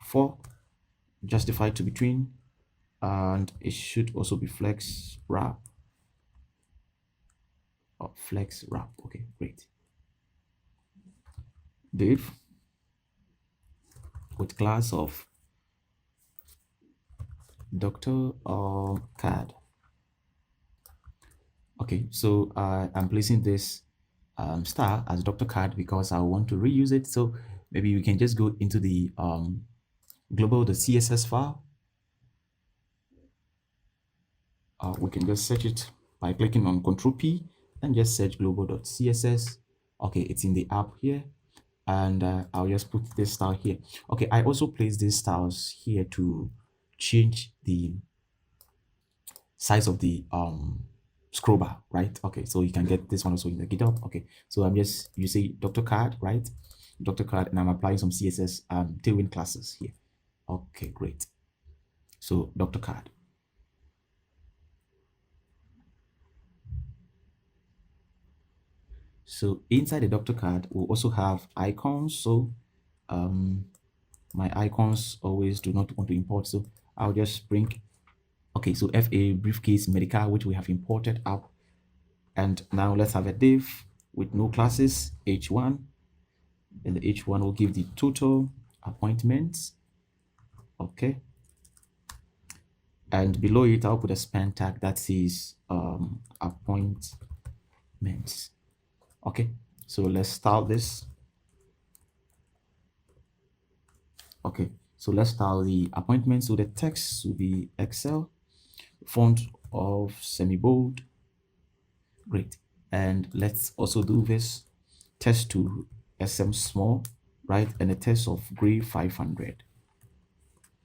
4, justified to between, and it should also be flex wrap. Oh, flex wrap. Okay, great. Div with class of doctor or card. Okay, so I'm placing this star as doctor card because I want to reuse it. So maybe we can just go into the global, the CSS file. We can just search it by clicking on Ctrl P and just search global.css. Okay, it's in the app here, and I'll just put this style here. Okay, I also place these styles here to change the size of the scroll bar, right? Okay, so you can get this one also in the GitHub. Okay, so I'm just, you say Dr. Card, right? Dr. Card, and I'm applying some CSS tailwind classes here. Okay, great. So Dr. Card. So inside the Dr. Card, we'll also have icons. So my icons always do not want to import. So I'll just bring, okay, so FA briefcase medical, which we have imported up. And now let's have a div with no classes, H1. And the H1 will give the total appointments. Okay. And below it, I'll put a span tag that says appointments. Okay, so let's style this. Okay, so let's style the appointment. So the text will be Excel, font of semi-bold. Great. And let's also do this text to SM small, right? And a text of gray 500.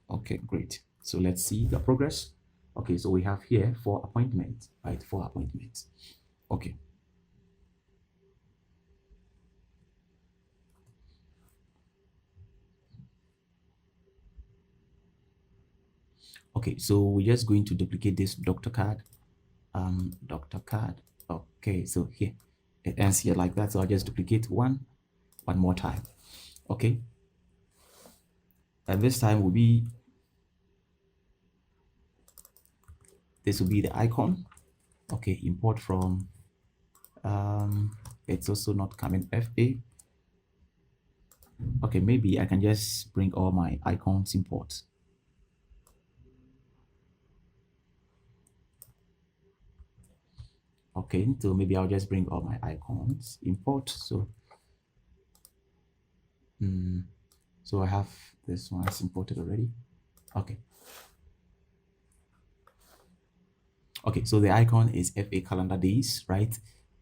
Okay, great. So let's see the progress. Okay, so we have here 4 appointments, right? 4 appointments. Okay. Okay, so we're just going to duplicate this doctor card. Dr. Card. Okay, so here it ends here like that. So I'll just duplicate one more time. Okay, and this time will be, this will be the icon. Okay, import from it's also not coming FA. Okay, maybe I can just bring all my icons import. Okay, so maybe I'll just bring all my icons import. So so I have this one imported already. Okay, okay, so the icon is FA calendar days, right?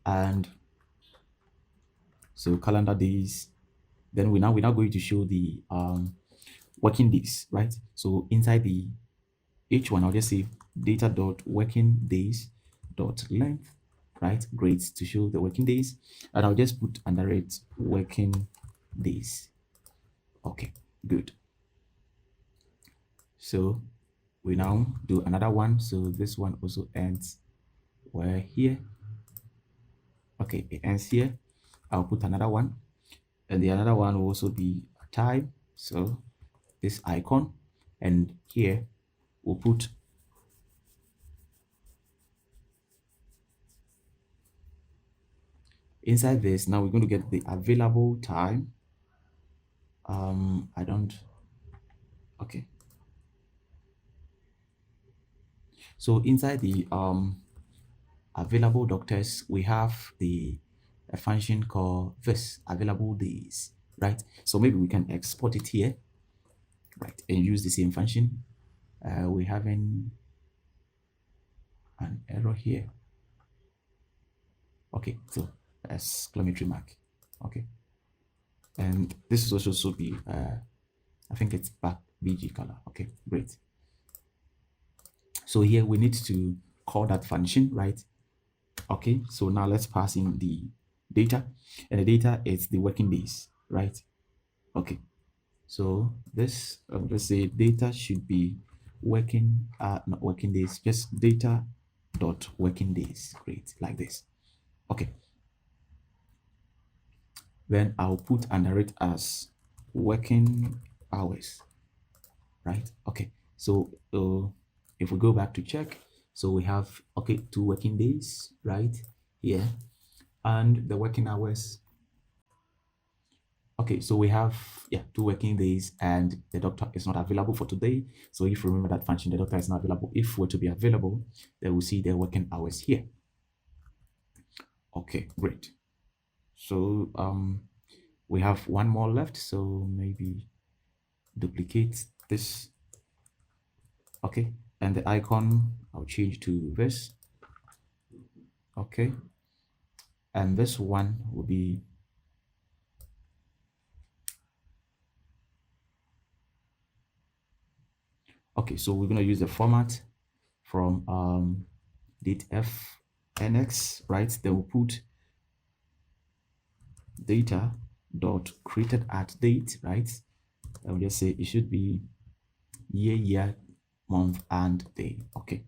And so calendar days, then we're now going to show the working days, right? So inside the H1, I'll just say data dot working days dot length, right? Great, to show the working days, and I'll just put under it working days. Okay, good. So we now do another one. So this one also ends where here. Okay, it ends here. I'll put another one, and the another one will also be a time. So this icon, and here we'll put inside this. Now we're going to get the available time. I don't. Okay. So inside the available doctors, we have a function called this available days, right? So maybe we can export it here, right, and use the same function. We're having an error here. Okay, so exclamatory mark. Okay, and this is also should be I think it's back BG color. Okay, great. So here we need to call that function, right? Okay, so now let's pass in the data, and the data is the working days, right? Okay, so this let's say data should be working not working days, just data dot working days. Great, like this. Okay, then I'll put under it as working hours, right? Okay, so if we go back to check, so we have, okay, 2 working days right here, and the working hours. Okay, so we have, yeah, 2 working days, and the doctor is not available for today. So if you remember that function, the doctor is not available. If we're to be available, then we'll see the working hours here. Okay, great. So we have one more left, so maybe duplicate this. Okay, and the icon I'll change to this. Okay, and this one will be, okay, so we're going to use the format from datef nx, right? Then we'll put data dot created at date, right? I will just say it should be year, month, and day. Okay,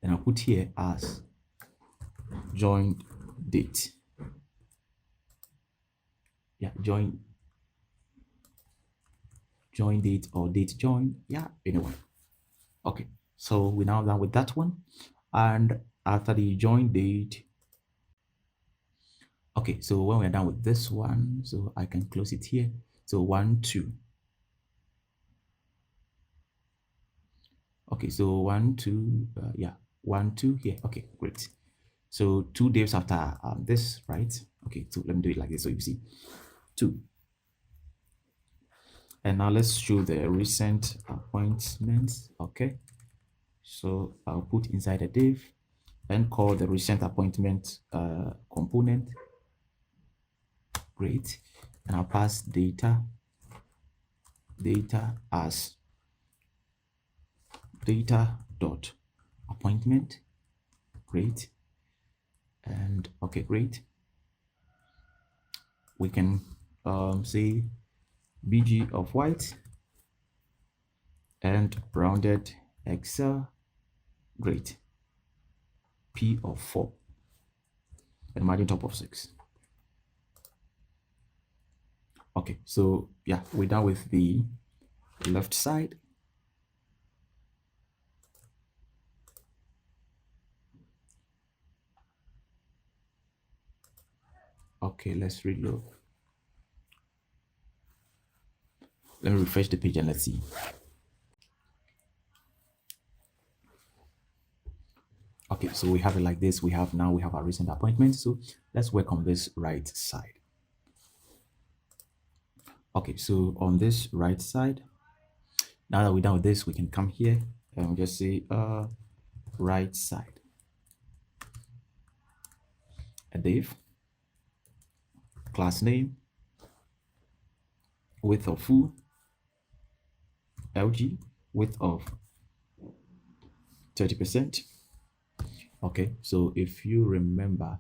then I'll put here as join date. Yeah, join date or date join. Yeah, anyway. Okay, so we're now done with that one, and after the join date, okay, so when we're done with this one, so I can close it here. So 1 2. Okay, so 1 2 yeah, 1 2 here. Okay, great. So 2 days after this, right? Okay, so let me do it like this so you see 2. And now let's show the recent appointments. Okay, so I'll put inside a div and call the recent appointment component. Great, and I'll pass data as data dot appointment. Great, and okay, great. We can say BG of white and rounded Excel. Great. P of 4 and margin top of 6. Okay, so yeah, we're done with the left side. Okay, let's reload. Let me refresh the page and let's see. Okay, so we have it like this. We have our recent appointment. So let's work on this right side. Okay, so on this right side, now that we're done with this, we can come here and just say right side. A div, class name, width of full, LG, width of 30%. Okay, so if you remember,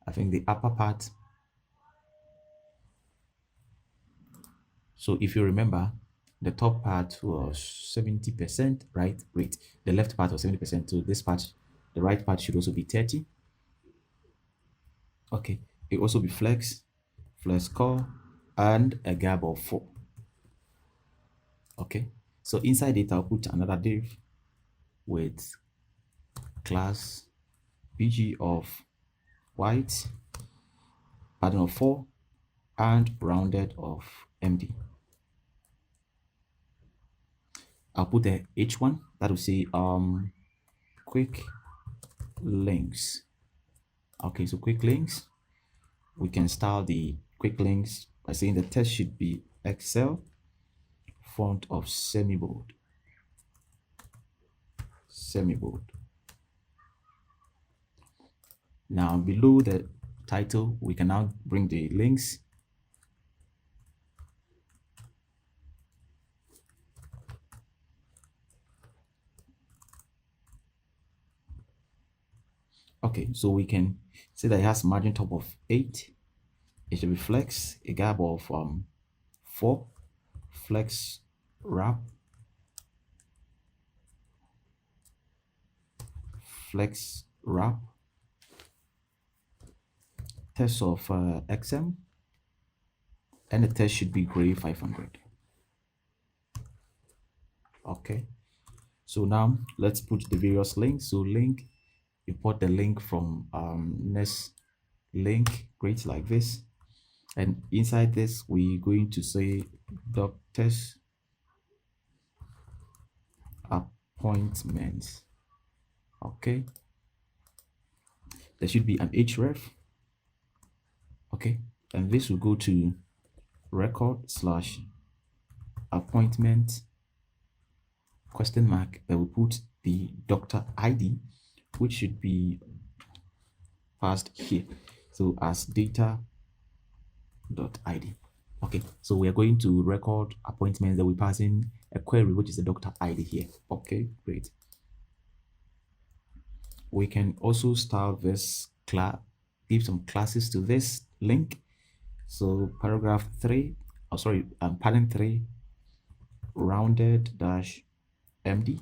I think the upper part. So if you remember, the top part was 70%, right? Great. The left part was 70%. So this part, the right part should also be 30. Okay. It also be flex core, and a gap of 4. Okay. So inside it, I'll put another div with class BG of white, pattern of 4, and rounded of MD. I'll put a H1 that will say quick links. Okay, so quick links, we can style the quick links by saying the text should be Excel, font of semi-bold. Now below the title, we can now bring the links. Okay, so we can say that it has margin top of 8. It should be flex, a gap of 4, flex wrap, test of XM, and the test should be gray 500. Okay, so now let's put the various links. So link, import the link from next link, great, like this. And inside this, we're going to say doctors appointments. Okay, there should be an href. Okay, and this will go to record/appointment question mark. That will put the doctor ID, which should be passed here. So as data.id. Okay, so we are going to record appointments that we pass in a query, which is the doctor ID here. Okay, great. We can also style this class, give some classes to this link. So paragraph 3, pattern 3, rounded dash MD,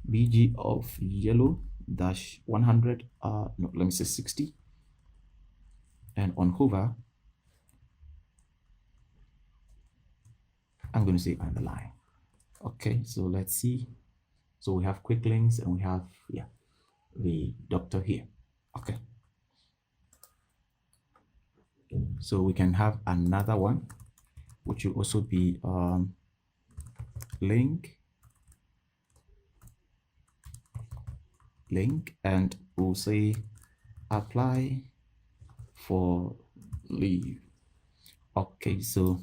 BG of yellow dash 100, no, let me say 60, and on hover, I'm going to say underline. Okay, so let's see. So we have quick links and we have the doctor here. Okay, so we can have another one, which will also be link, and we'll say apply for leave. Okay, so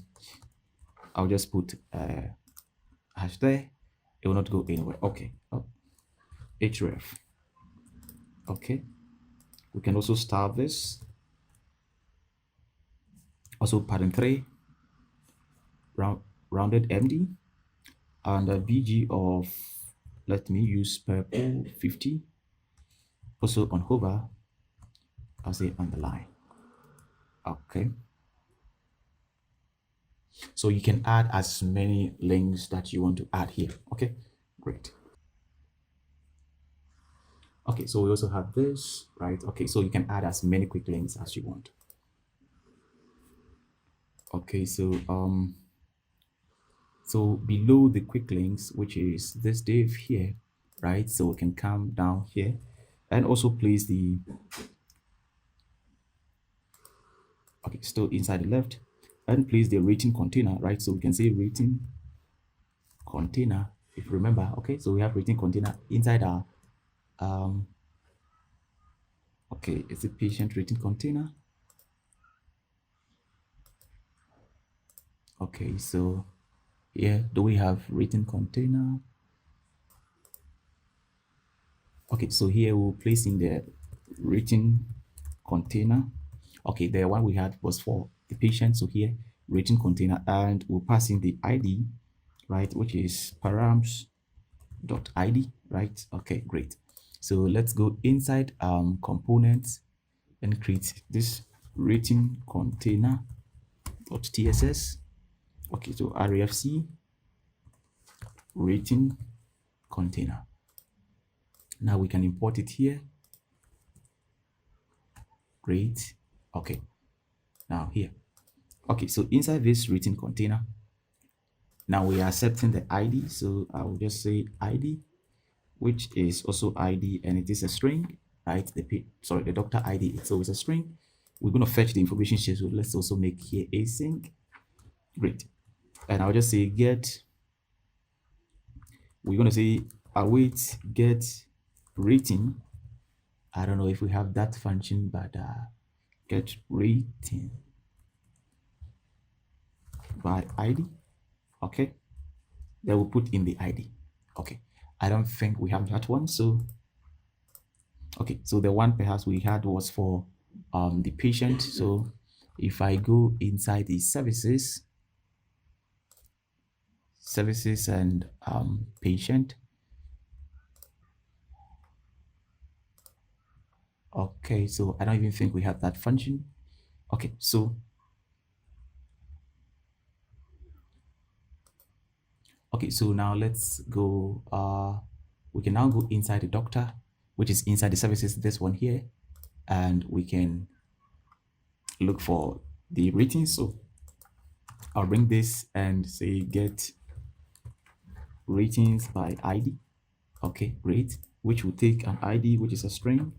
I'll just put hash there. It will not go anywhere. Okay, href. Okay, we can also style this. Also pattern 3, rounded MD, and a BG of, let me use purple 50. Also on hover, I'll say underline. Okay, so you can add as many links that you want to add here. Okay, great. Okay, so we also have this, right? Okay, so you can add as many quick links as you want. Okay, so below the quick links, which is this div here, right? So we can come down here and also place the, okay, still inside the left, and place the rating container, right? So we can say rating container, if you remember. Okay, so we have rating container inside our, okay, it's a patient rating container. Okay, so here, do we have rating container? Okay, so here we'll place in the rating container. Okay, the one we had was for the patient. So here, rating container, and we'll pass in the ID, right, which is params.id, right? Okay, great. So let's go inside components and create this rating container.tss. Okay, so refc rating container. Now we can import it here. Great. Okay, now here. Okay, so inside this rating container, now we are accepting the ID. So I will just say ID, which is also ID, and it is a string, right? The doctor ID, it's always a string. We're going to fetch the information here. So let's also make here async. Great. And I'll just say get, we're going to say await get rating. I don't know if we have that function, but get rating by ID. Okay, then we'll put in the ID. Okay, I don't think we have that one. So okay, so the one perhaps we had was for the patient. So if I go inside the services and patient. Okay, so I don't even think we have that function. Okay, so now let's go, we can now go inside the doctor, which is inside the services, this one here, and we can look for the ratings. So I'll bring this and say get ratings by ID. Okay, great, which will take an ID, which is a string.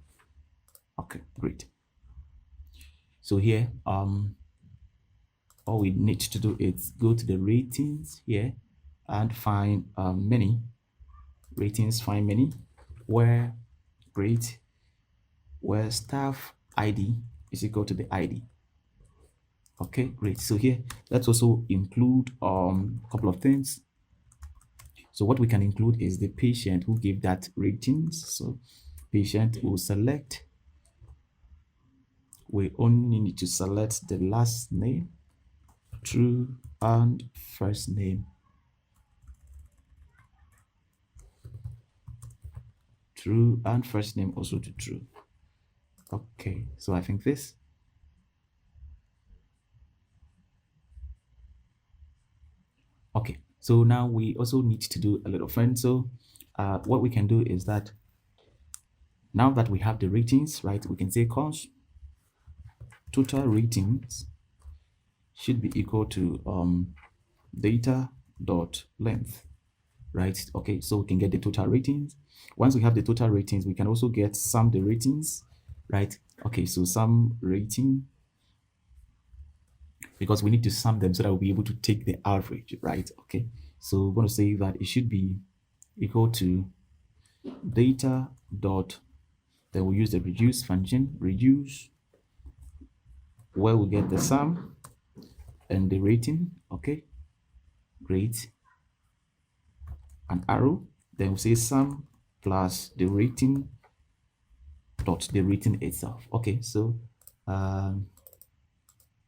Okay, great. So here, all we need to do is go to the ratings here and find many ratings, find many, where great, where staff ID is equal to the ID. Okay, great. So here, let's also include a couple of things. So what we can include is the patient who gave that ratings. So patient will select, we only need to select the last name, true, and first name. True, and first name also to true. Okay, so I think this. Okay, so now we also need to do a little fun. So what we can do is that now that we have the ratings, right, we can say const total ratings should be equal to data dot length, right? Okay, so we can get the total ratings. Once we have the total ratings, we can also get sum the ratings, right? Okay, so sum rating, because we need to sum them so that we'll be able to take the average, right? Okay, so we're going to say that it should be equal to data dot, then we'll use the reduce function, reduce, where we get the sum and the rating. Okay, great, an arrow, then we'll say sum plus the rating dot the rating itself. Okay, so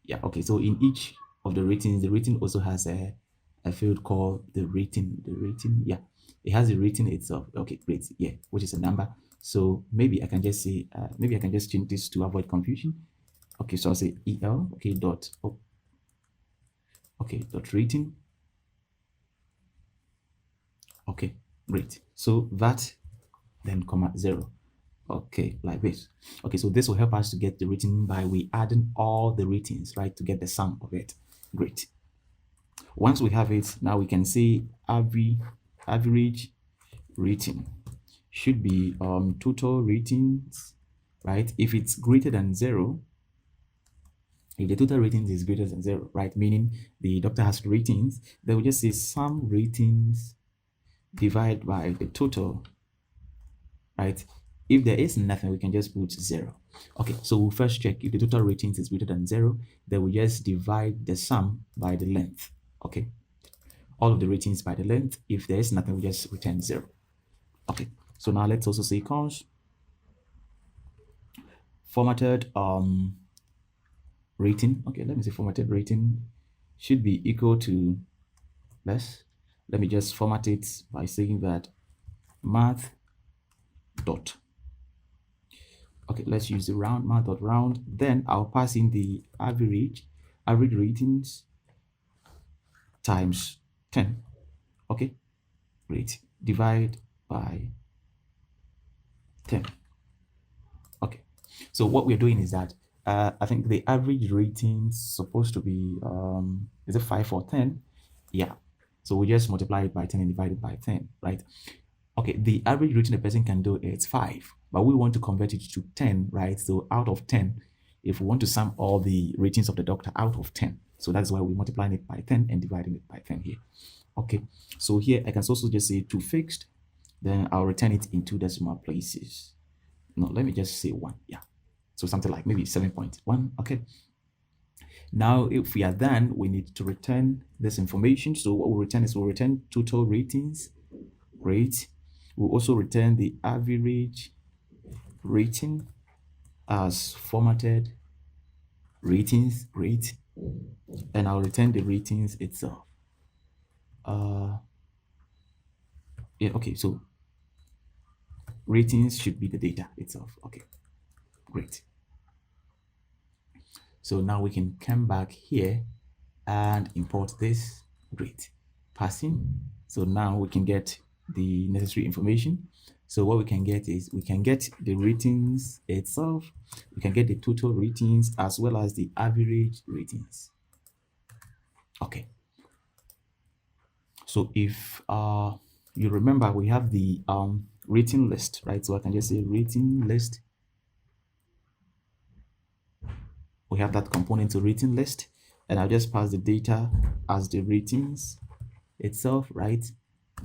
yeah, okay, so in each of the ratings, the rating also has a field called the rating, yeah, it has the rating itself. Okay, great, yeah, which is a number. So maybe I can just say maybe I can just change this to avoid confusion. Okay, so I'll say el, okay, dot, oh, okay, dot rating. Okay, great. So that then comma 0. Okay, like this. Okay, so this will help us to get the rating by we adding all the ratings, right, to get the sum of it. Great. Once we have it, now we can say average rating should be total ratings, right? If it's greater than 0, if the total ratings is greater than 0, right, meaning the doctor has ratings, then we just say sum ratings divided by the total, right? If there is nothing, we can just put 0. Okay, so we'll first check if the total ratings is greater than 0, then we just divide the sum by the length. Okay, all of the ratings by the length. If there is nothing, we just return 0. Okay, so now let's also say cons formatted rating. Okay, let me say formatted rating should be equal to less. Let me just format it by saying that math dot. Okay, let's use the round, math dot round. Then I'll pass in the average ratings times 10. Okay, great. Divide by 10. Okay, so what we're doing is that I think the average rating is supposed to be is it 5 or 10? Yeah, so we just multiply it by 10 and divide it by 10, right? Okay, the average rating a person can do is 5, but we want to convert it to 10, right? So out of 10, if we want to sum all the ratings of the doctor out of 10, so that's why we're multiplying it by 10 and dividing it by 10 here. Okay, so here I can also just say 2 fixed, then I'll return it in 2 decimal places. No, let me just say 1. Yeah, so something like maybe 7.1. Okay, now if we are done, we need to return this information. So what we'll return is we'll return total ratings. Great. We'll also return the average rating as formatted ratings. Great. And I'll return the ratings itself. Yeah, okay, so ratings should be the data itself. Okay, great. So now we can come back here and import this. Great. Passing. So now we can get the necessary information. So what we can get is we can get the ratings itself, we can get the total ratings as well as the average ratings. Okay. So if you remember, we have the rating list, right? So I can just say rating list. We have that component to rating list, and I'll just pass the data as the ratings itself, right?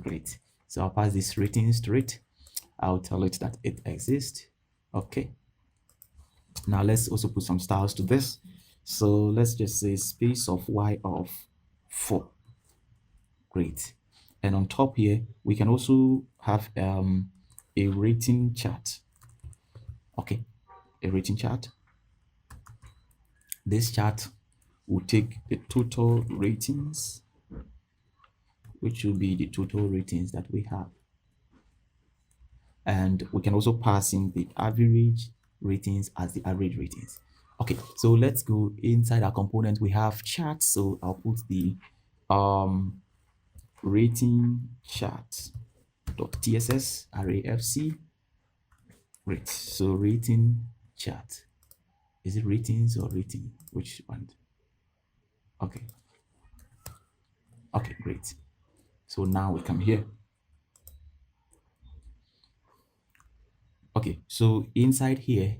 Great. So I'll pass these ratings to it. I'll tell it that it exists. Okay. Now let's also put some styles to this. So let's just say space of y of 4. Great. And on top here, we can also have a rating chart. Okay, a rating chart. This chart will take the total ratings, which will be the total ratings that we have. And we can also pass in the average ratings as the average ratings. Okay, so let's go inside our component. We have charts, so I'll put the rating chart .tss arrayfc. Great. So rating chart, is it ratings or rating? Which one? Okay, okay, great. So now we come here. Okay, so inside here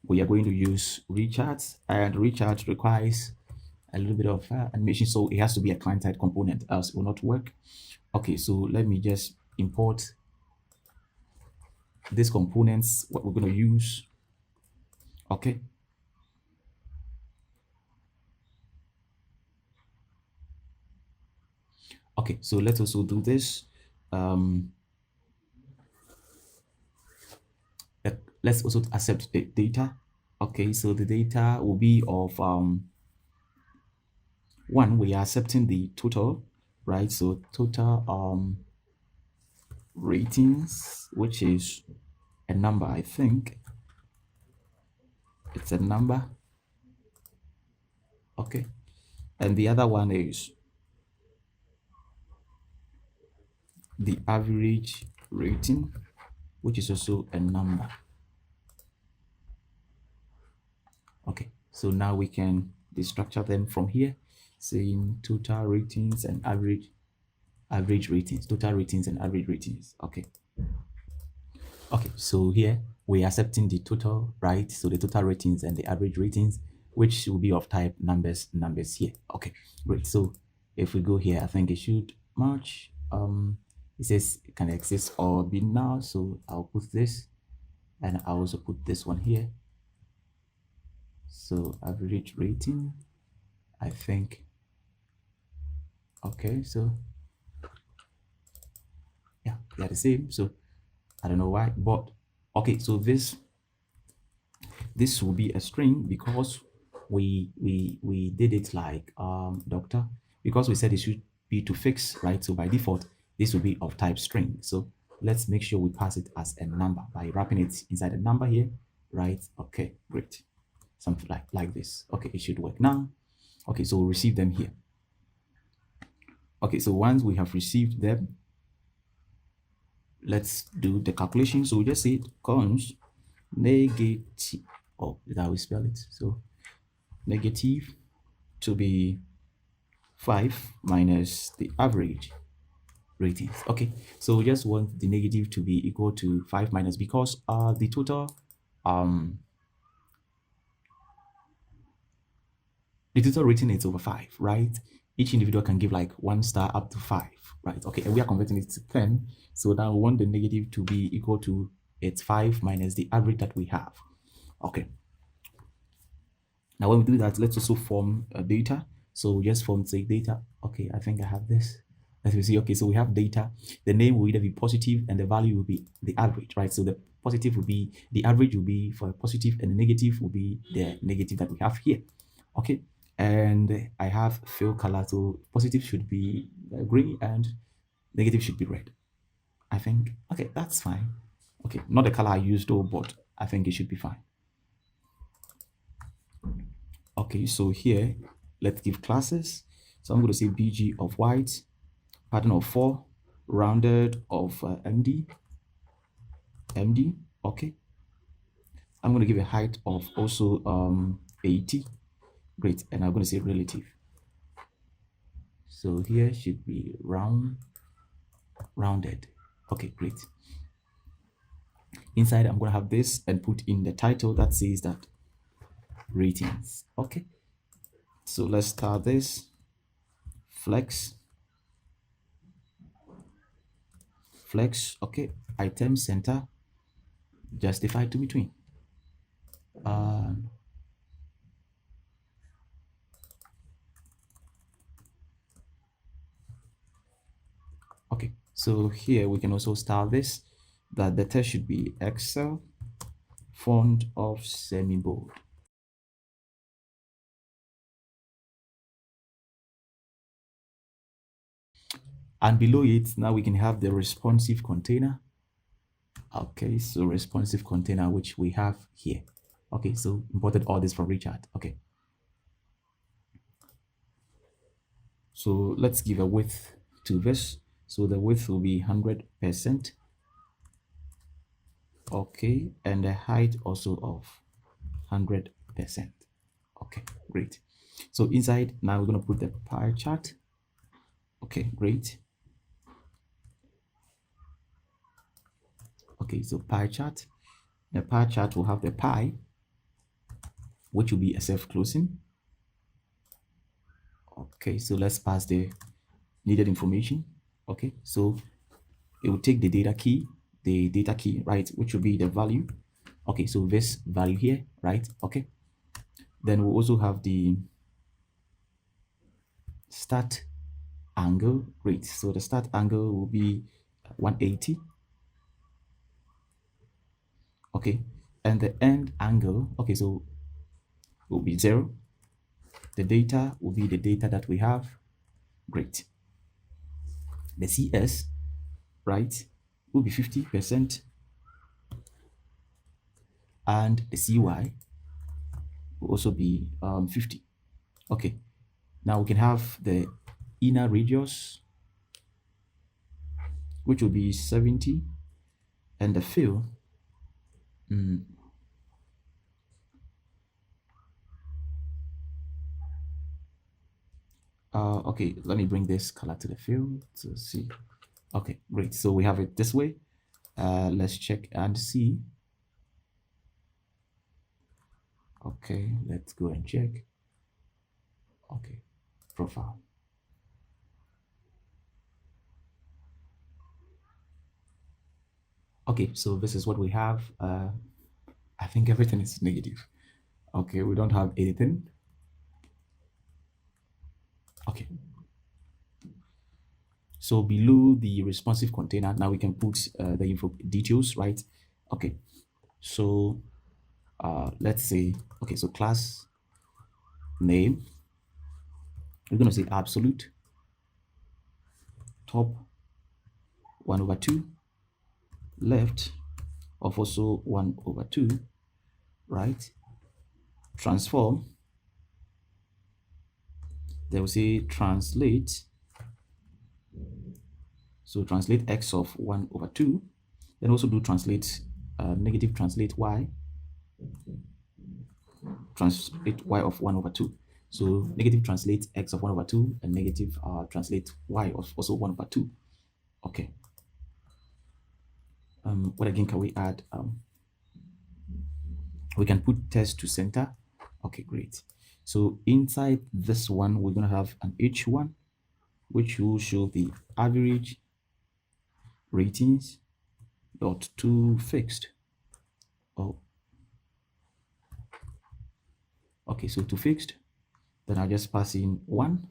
we are going to use ReactJs, and ReactJs requires a little bit of animation, so it has to be a client-side component, else it will not work. Okay, so let me just import these components, what we're going to use. Okay. Okay, so let's also do this. Let's also accept the data. Okay, so the data will be of 1, we are accepting the total, right? So total ratings, which is a number, I think it's a number. Okay, and the other one is the average rating, which is also a number. So now we can destructure them from here, saying total ratings and average ratings, total ratings and average ratings. Okay. Okay, so here we're accepting the total, right? So the total ratings and the average ratings, which will be of type numbers here. Okay, great. So if we go here, I think it should match. It says it can exist or be null. So I'll put this, and I'll also put this one here. So average rating, I think. Okay, so yeah, they're the same. So I don't know why, but okay, so this will be a string because we did it like doctor, because we said it should be to fix, right? So by default this will be of type string. So let's make sure we pass it as a number by wrapping it inside a number here, right? Okay, great. Something like this. Okay, it should work now. Okay, so we'll receive them here. Okay, so once we have received them, let's do the calculation. So we just say const negative, oh, is that how we spell it? So negative to be 5 minus the average ratings. Okay, so we just want the negative to be equal to 5 minus, because the total rating is over 5, right? Each individual can give like 1 star up to 5, right? Okay, and we are converting it to 10. So now we want the negative to be equal to it's 5 minus the average that we have. Okay. Now when we do that, let's also form data. So we just form say data. Okay, I think I have this. As we see, okay, so we have data. The name will either be positive and the value will be the average, right? So the positive will be, the average will be for a positive, and the negative will be the negative that we have here. Okay, and I have fill color, so positive should be green and negative should be red. I think, okay, that's fine. Okay, not the color I used though, but I think it should be fine. Okay, so here, let's give classes. So I'm going to say bg of white, pattern of 4, rounded of md. Okay. I'm going to give a height of also 80. Great, and I'm going to say relative. So here should be rounded. Okay, great. Inside, I'm going to have this and put in the title that says that ratings. Okay, so let's start this. Flex. Okay, item center, justify to between. Okay, so here we can also style this, that the text should be Excel, font of semi-bold. And below it, now we can have the responsive container. Okay, so responsive container, which we have here. Okay, so imported all this from Richard. Okay. So let's give a width to this. So the width will be 100%. Okay, and the height also of 100%. Okay, great. So inside, now we're going to put the pie chart. Okay, great. Okay, so pie chart. The pie chart will have the pie, which will be a self-closing. Okay, so let's pass the needed information. Okay, so it will take the data key, right, which will be the value. Okay, so this value here, right? Okay, then we'll also have the start angle. Great, so the start angle will be 180. Okay, and the end angle, okay, so will be 0. The data will be the data that we have. Great. The CS, right, will be 50%, and the CY will also be 50. Okay, now we can have the inner radius, which will be 70, and the fill Okay, let me bring this color to the field to see. Okay, great. So we have it this way. Let's check and see. Okay, let's go and check. Okay, profile. Okay, so this is what we have. I think everything is negative. Okay, we don't have anything. Okay. So below the responsive container, now we can put the info details, right? Okay. So let's say, okay, so class name, we're going to say absolute top 1/2 left of also 1/2, right? Transform, they will say translate, so translate x of 1/2, then also do translate negative translate y, translate y of 1/2. So negative translate x of 1/2 and negative translate y of also 1/2. Okay. What again can we add? We can put test to center. Okay, great. So inside this one, we're going to have an H1, which will show the average ratings dot to fixed. Oh, okay, so to fixed, then I'll just pass in 1.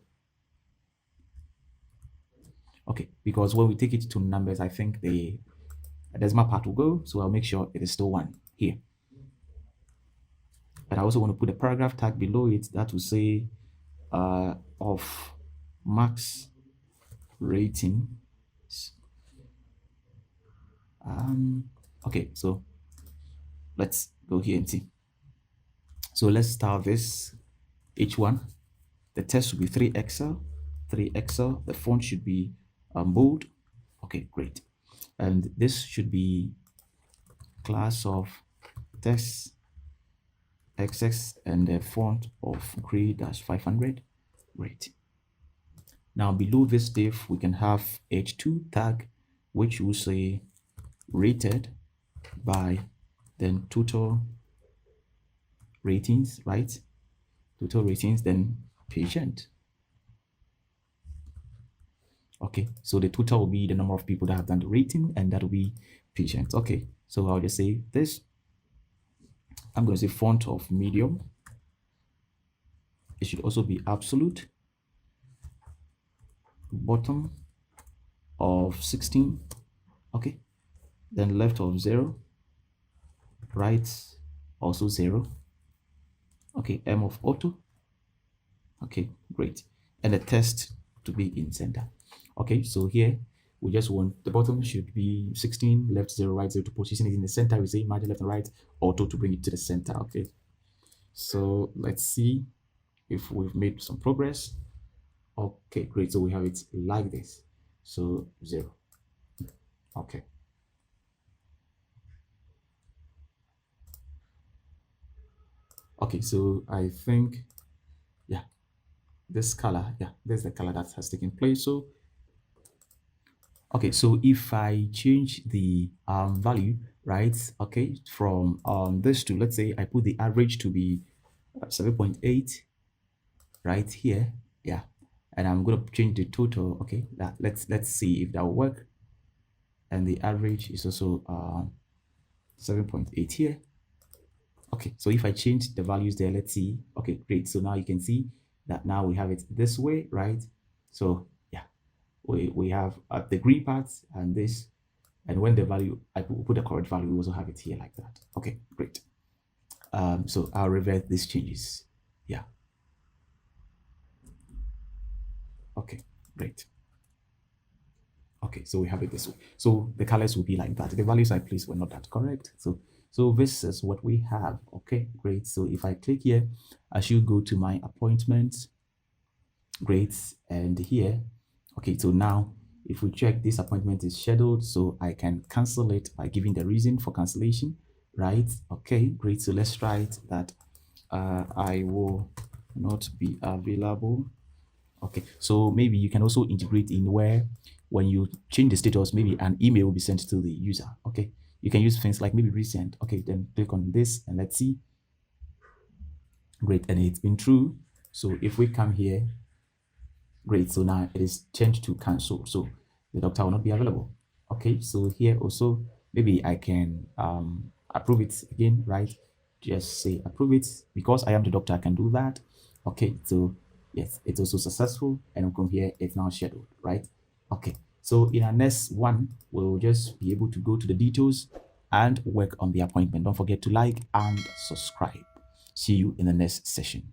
Okay, because when we take it to numbers, I think the decimal part will go, so I'll make sure it is still 1 here. But I also want to put a paragraph tag below it that will say of max rating. Okay, so let's go here and see. So let's start this H1. The text should be 3XL, 3XL. The font should be bold. Okay, great. And this should be class of text XX and the font of gray-500. Great. Now below this div, we can have H2 tag, which will say rated by then total ratings, right? Total ratings, then patient. Okay, so the total will be the number of people that have done the rating, and that will be patients. Okay, so I'll just say this. I'm going to say font of medium. It should also be absolute. Bottom of 16. Okay, then left of 0. Right also 0. Okay, M of auto. Okay, great. And the text to be in center. Okay, so here we just want the bottom should be 16, left 0, right 0 to position it in the center. We say margin left and right, auto to bring it to the center. Okay, so let's see if we've made some progress. Okay, great. So we have it like this. So 0. Okay. Okay, so I think, yeah, this color, yeah, this is the color that has taken place. So okay, so if I change the value, right, okay, from this to, let's say I put the average to be 7.8 right here, yeah, and I'm going to change the total. Okay, that let's see if that will work. And the average is also 7.8 here. Okay, so if I change the values there, let's see. Okay, great. So now you can see that now we have it this way, right? So yeah, we have the green part and this, and when the value, I put the correct value, we also have it here like that. Okay, great. So I'll revert these changes. Yeah. Okay, great. Okay, so we have it this way. So the colors will be like that. The values I placed were not that correct. So this is what we have. Okay, great. So if I click here, I should go to my appointments. Great. And here, okay, so now if we check, this appointment is scheduled, so I can cancel it by giving the reason for cancellation, right? Okay, great. So let's write that I will not be available. Okay, so maybe you can also integrate in where when you change the status, maybe an email will be sent to the user. Okay, you can use things like maybe resend. Okay, then click on this and let's see. Great, and it's been true. So if we come here, great, so now it is changed to cancel, so the doctor will not be available. Okay, so here also maybe I can approve it again, right? Just say approve it. Because I am the doctor, I can do that. Okay, so yes, it's also successful, and we'll come here, it's now scheduled, right? Okay, so in our next one, we'll just be able to go to the details and work on the appointment. Don't forget to like and subscribe. See you in the next session.